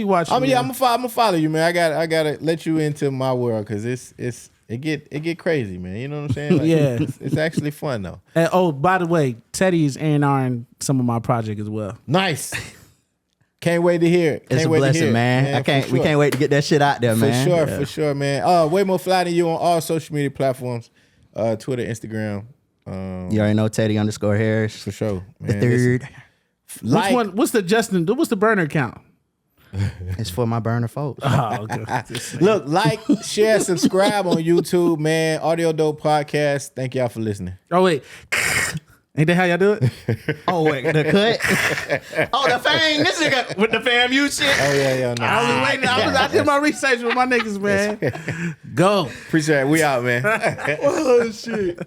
watching. I mean, yeah. I'm gonna follow you, man. I gotta let you into my world because it get crazy, man. You know what I'm saying? Like, Yeah. it's actually fun though. And, oh, by the way, Teddy is A&R'ing some of my project as well. Nice. Can't wait to hear it. It's Can't a wait to blessing, hear it, man. for We sure. can't wait to get that shit out there, man. For sure, man. Way more fly than you on all social media platforms, Twitter, Instagram. You already know Teddy_Harris. For sure, The man. third. Which one? What's the burner count? It's for my burner folks. Oh, okay. Look, like, share, subscribe on YouTube, man. Audio Dope Podcast. Thank y'all for listening. Oh wait, ain't that how y'all do it? Oh, wait, the cut? Oh, the fame. This nigga with the FAMU shit. Oh yeah, no. I was waiting. I did my research with my niggas, man. Go. Appreciate it. We out, man. Oh shit.